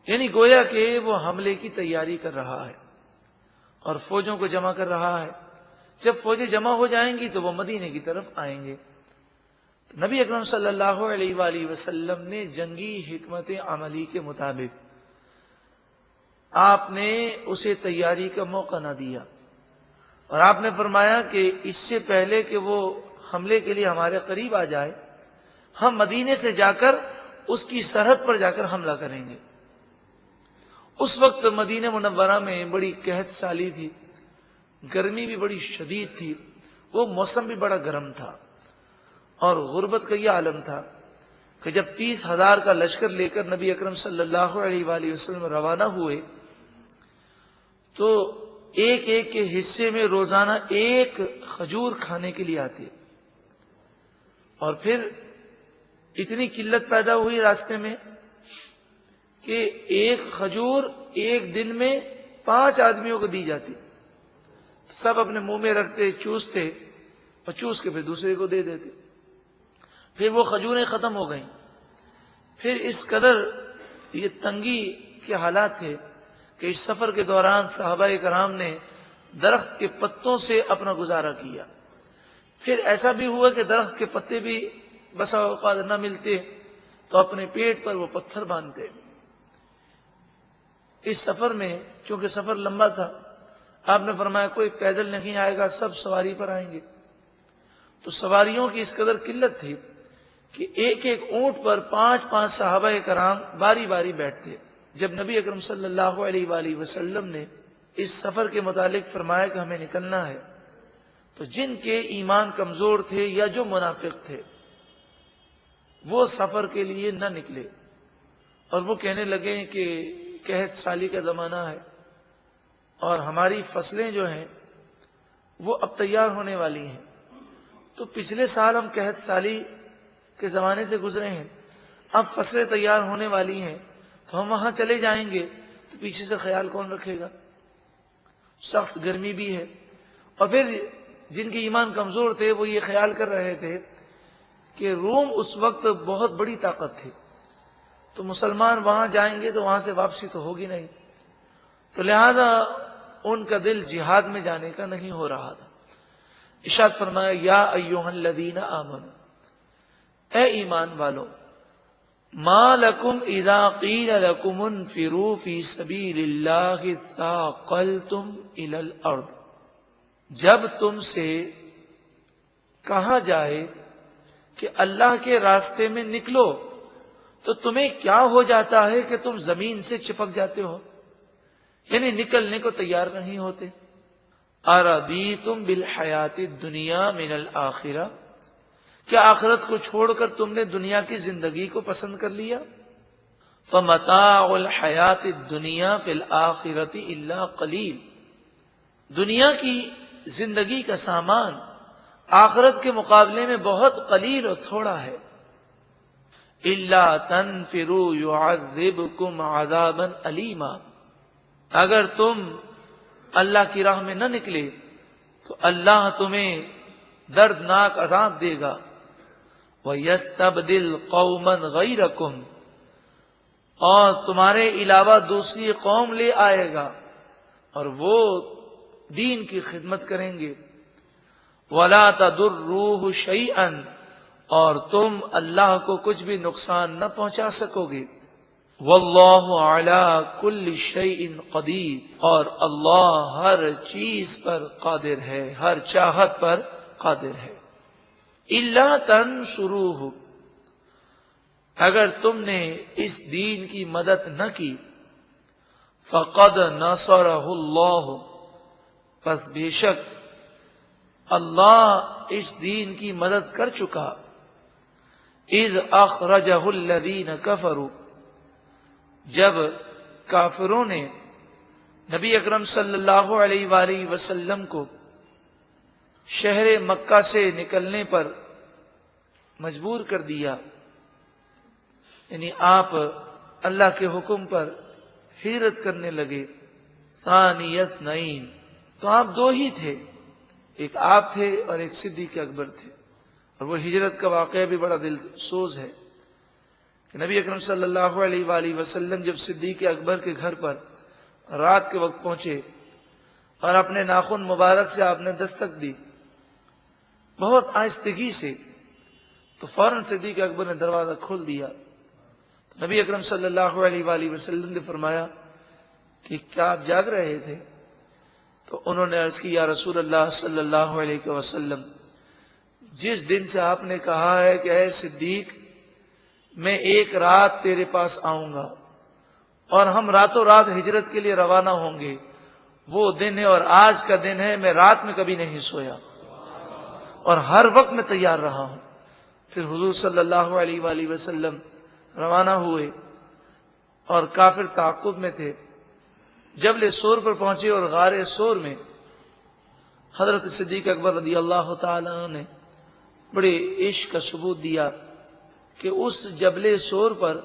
یعنی گویا کہ وہ حملے کی تیاری کر رہا ہے اور فوجوں کو جمع کر رہا ہے۔ جب فوجیں جمع ہو جائیں گی تو وہ مدینے کی طرف آئیں گے۔ تو نبی اکرم صلی اللہ علیہ وآلہ وسلم نے جنگی حکمت عملی کے مطابق آپ نے اسے تیاری کا موقع نہ دیا، اور آپ نے فرمایا کہ اس سے پہلے کہ وہ حملے کے لیے ہمارے قریب آ جائے، ہم مدینے سے جا کر اس کی سرحد پر جا کر حملہ کریں گے۔ اس وقت مدینہ منورہ میں بڑی قحط سالی تھی، گرمی بھی بڑی شدید تھی، وہ موسم بھی بڑا گرم تھا، اور غربت کا یہ عالم تھا کہ جب 30,000 کا لشکر لے کر نبی اکرم صلی اللہ علیہ وآلہ وسلم روانہ ہوئے تو ایک ایک کے حصے میں روزانہ ایک کھجور کھانے کے لیے آتے، اور پھر اتنی قلت پیدا ہوئی راستے میں کہ ایک کھجور ایک دن میں 5 آدمیوں کو دی جاتی، سب اپنے منہ میں رکھتے، چوستے، اور چوس کے پھر دوسرے کو دے دیتے۔ پھر وہ کھجوریں ختم ہو گئیں۔ پھر اس قدر یہ تنگی کے حالات تھے کہ اس سفر کے دوران صحابہ کرام نے درخت کے پتوں سے اپنا گزارا کیا۔ پھر ایسا بھی ہوا کہ درخت کے پتے بھی بسا اوقات نہ ملتے تو اپنے پیٹ پر وہ پتھر باندھتے۔ اس سفر میں چونکہ سفر لمبا تھا، آپ نے فرمایا کوئی پیدل نہیں آئے گا، سب سواری پر آئیں گے۔ تو سواریوں کی اس قدر قلت تھی کہ ایک ایک اونٹ پر 5 صحابہ کرام باری باری بیٹھتے۔ جب نبی اکرم صلی اللہ علیہ وآلہ وسلم نے اس سفر کے متعلق فرمایا کہ ہمیں نکلنا ہے، تو جن کے ایمان کمزور تھے یا جو منافق تھے وہ سفر کے لیے نہ نکلے، اور وہ کہنے لگے کہ قحط سالی کا زمانہ ہے اور ہماری فصلیں جو ہیں وہ اب تیار ہونے والی ہیں، تو پچھلے سال ہم قحط سالی کے زمانے سے گزرے ہیں، اب فصلیں تیار ہونے والی ہیں تو ہم وہاں چلے جائیں گے تو پیچھے سے خیال کون رکھے گا، سخت گرمی بھی ہے۔ اور پھر جن کے ایمان کمزور تھے وہ یہ خیال کر رہے تھے کہ روم اس وقت بہت بڑی طاقت تھی، تو مسلمان وہاں جائیں گے تو وہاں سے واپسی تو ہوگی نہیں، تو لہذا ان کا دل جہاد میں جانے کا نہیں ہو رہا تھا۔ ارشاد فرمایا یا ایھا الذین آمنوا، اے ایمان والو، ما لکم اذا قیل لکم انفروا فی سبیل اللہ ثاقلتم الی الارض، جب تم سے کہا جائے کہ اللہ کے راستے میں نکلو تو تمہیں کیا ہو جاتا ہے کہ تم زمین سے چپک جاتے ہو، یعنی نکلنے کو تیار نہیں ہوتے۔ اَرَضِیتُم بِالْحَیَاةِ الدُّنْیَا مِنَ الْآخِرَةِ، کیا آخرت کو چھوڑ کر تم نے دنیا کی زندگی کو پسند کر لیا؟ فَمَتَاعُ الْحَیَاةِ الدُّنْیَا فِي الْآخِرَةِ إِلَّا قَلِیلٌ، دنیا کی زندگی کا سامان آخرت کے مقابلے میں بہت قلیل اور تھوڑا ہے۔ إِلَّا تَنْفِرُوا يُعَذِّبْكُمْ عَذَابًا أَلِيمًا، اگر تم اللہ کی راہ میں نہ نکلے تو اللہ تمہیں دردناک عذاب دے گا۔ وَيَسْتَبْدِلْ قَوْمًا غَيْرَكُمْ، اور تمہارے علاوہ دوسری قوم لے آئے گا اور وہ دین کی خدمت کریں گے۔ وَلَا تَضُرُّوهُ شَيْئًا، اور تم اللہ کو کچھ بھی نقصان نہ پہنچا سکو گے۔ واللہ علی کل شیء قدیر، اور اللہ ہر چیز پر قادر ہے، ہر چاہت پر قادر ہے۔ الا تنصروہ، اگر تم نے اس دین کی مدد نہ کی، فقد نصرہ اللہ، پس بے شک اللہ اس دین کی مدد کر چکا۔ اذ اخرجہ الذین کفروا، جب کافروں نے نبی اکرم صلی اللہ علیہ وآلہ وسلم کو شہر مکہ سے نکلنے پر مجبور کر دیا، یعنی آپ اللہ کے حکم پر ہجرت کرنے لگے۔ ثانی اثنین، تو آپ دو ہی تھے، ایک آپ تھے اور ایک صدیق اکبر تھے۔ اور وہ ہجرت کا واقعہ بھی بڑا دل سوز ہے کہ نبی اکرم صلی اللہ علیہ وآلہ وسلم جب صدیق اکبر کے گھر پر رات کے وقت پہنچے اور اپنے ناخن مبارک سے آپ نے دستک دی بہت آہستگی سے، تو فوراً صدیق اکبر نے دروازہ کھول دیا۔ تو نبی اکرم صلی اللہ علیہ وآلہ وسلم نے فرمایا کہ کیا آپ جاگ رہے تھے؟ تو انہوں نے عرض کی، یا رسول اللہ صلی اللہ علیہ وسلم، جس دن سے آپ نے کہا ہے کہ اے صدیق میں ایک رات تیرے پاس آؤں گا اور ہم راتوں رات ہجرت کے لیے روانہ ہوں گے، وہ دن ہے اور آج کا دن ہے، میں رات میں کبھی نہیں سویا اور ہر وقت میں تیار رہا ہوں۔ پھر حضور صلی اللہ علیہ وآلہ وسلم روانہ ہوئے اور کافر تعاقب میں تھے۔ جبل سور پر پہنچے اور غار سور میں حضرت صدیق اکبر رضی اللہ تعالیٰ عنہ نے بڑے عشق کا ثبوت دیا کہ اس جبل سور پر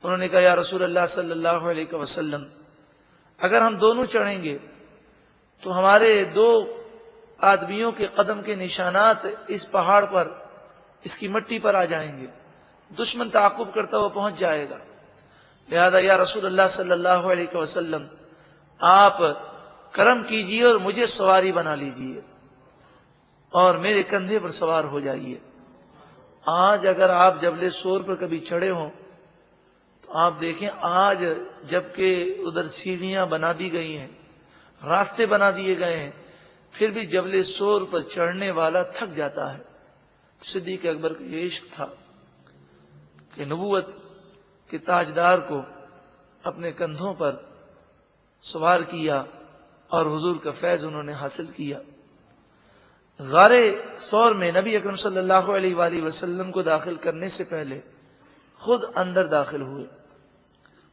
انہوں نے کہا، یا رسول اللہ صلی اللہ علیہ وسلم، اگر ہم دونوں چڑھیں گے تو ہمارے دو آدمیوں کے قدم کے نشانات اس پہاڑ پر، اس کی مٹی پر آ جائیں گے، دشمن تعاقب کرتا ہوا پہنچ جائے گا، لہذا یا رسول اللہ صلی اللہ علیہ وسلم آپ کرم کیجئے اور مجھے سواری بنا لیجئے اور میرے کندھے پر سوار ہو جائیے۔ آج اگر آپ جبل سور پر کبھی چڑھے ہوں تو آپ دیکھیں، آج جبکہ ادھر سیڑھیاں بنا دی گئی ہیں، راستے بنا دیے گئے ہیں، پھر بھی جبل سور پر چڑھنے والا تھک جاتا ہے۔ صدیق اکبر کا یہ عشق تھا کہ نبوت کے تاجدار کو اپنے کندھوں پر سوار کیا اور حضور کا فیض انہوں نے حاصل کیا۔ غار سور میں نبی اکرم صلی اللہ علیہ وآلہ وسلم کو داخل کرنے سے پہلے خود اندر داخل ہوئے،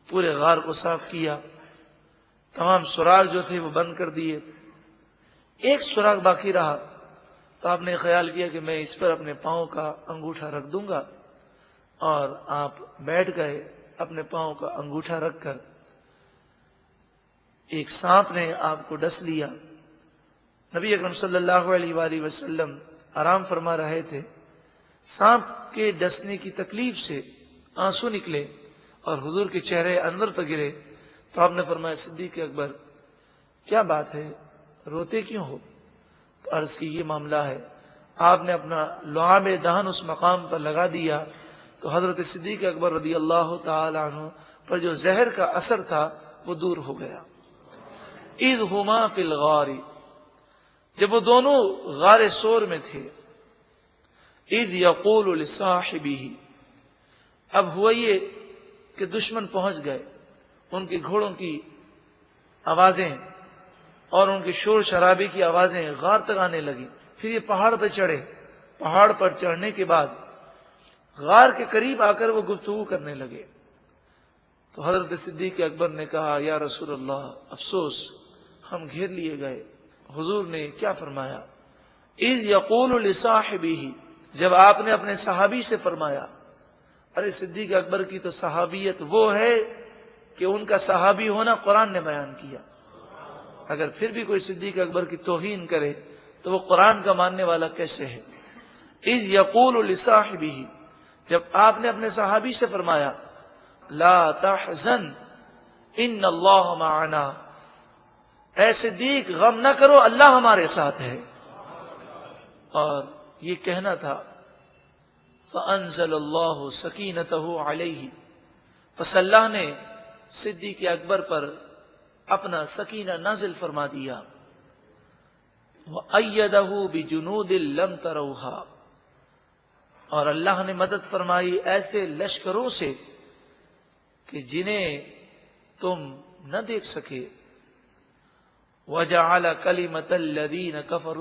پورے غار کو صاف کیا، تمام سراغ جو تھے وہ بند کر دیے، ایک سراغ باقی رہا تو آپ نے خیال کیا کہ میں اس پر اپنے پاؤں کا انگوٹھا رکھ دوں گا، اور آپ بیٹھ گئے اپنے پاؤں کا انگوٹھا رکھ کر۔ ایک سانپ نے آپ کو ڈس لیا، نبی اکرم صلی اللہ علیہ وآلہ وسلم آرام فرما رہے تھے، سانپ کے ڈسنے کی تکلیف سے آنسو نکلے اور حضور کے چہرے انور پر گرے، تو آپ نے فرمایا، صدیق اکبر کیا بات ہے، روتے کیوں ہو؟ تو عرض کی، یہ معاملہ ہے، آپ نے اپنا لعاب دہن اس مقام پر لگا دیا تو حضرت صدیق اکبر رضی اللہ تعالی عنہ پر جو زہر کا اثر تھا وہ دور ہو گیا۔ اذ ہما فی الغار، جب وہ دونوں غار سور میں تھے، اذ یقول لصاحبہ، اب ہوا یہ کہ دشمن پہنچ گئے، ان کے گھوڑوں کی آوازیں اور ان کے شور شرابے کی آوازیں غار تک آنے لگی۔ پھر یہ پہاڑ پر چڑھے، پہاڑ پر چڑھنے کے بعد غار کے قریب آ کر وہ گفتگو کرنے لگے، تو حضرت صدیق اکبر نے کہا، یا رسول اللہ افسوس، ہم گھیر لیے گئے۔ حضور نے کیا فرمایا؟ اذ یقول لصاحبہ، جب آپ نے اپنے صحابی سے فرمایا۔ ارے صدیق اکبر کی تو صحابیت وہ ہے کہ ان کا صحابی ہونا قرآن نے بیان کیا، اگر پھر بھی کوئی صدیق اکبر کی توہین کرے تو وہ قرآن کا ماننے والا کیسے ہے؟ اذ یقول لصاحبہ، جب آپ نے اپنے صحابی سے فرمایا، لا تحزن ان اللہ معنا، اے صدیق غم نہ کرو، اللہ ہمارے ساتھ ہے۔ اور یہ کہنا تھا فانزل اللہ سکینتہ علیہ، پس اللہ نے صدیق اکبر پر اپنا سکینہ نازل فرما دیا. وَأَيَّدَهُ بِجُنُودٍ لَمْ تَرَوْهَا، اور اللہ نے مدد فرمائی ایسے لشکروں سے کہ جنہیں تم نہ دیکھ سکے. وَجَعَلَ كَلِمَةَ الَّذِينَ كَفَرُوا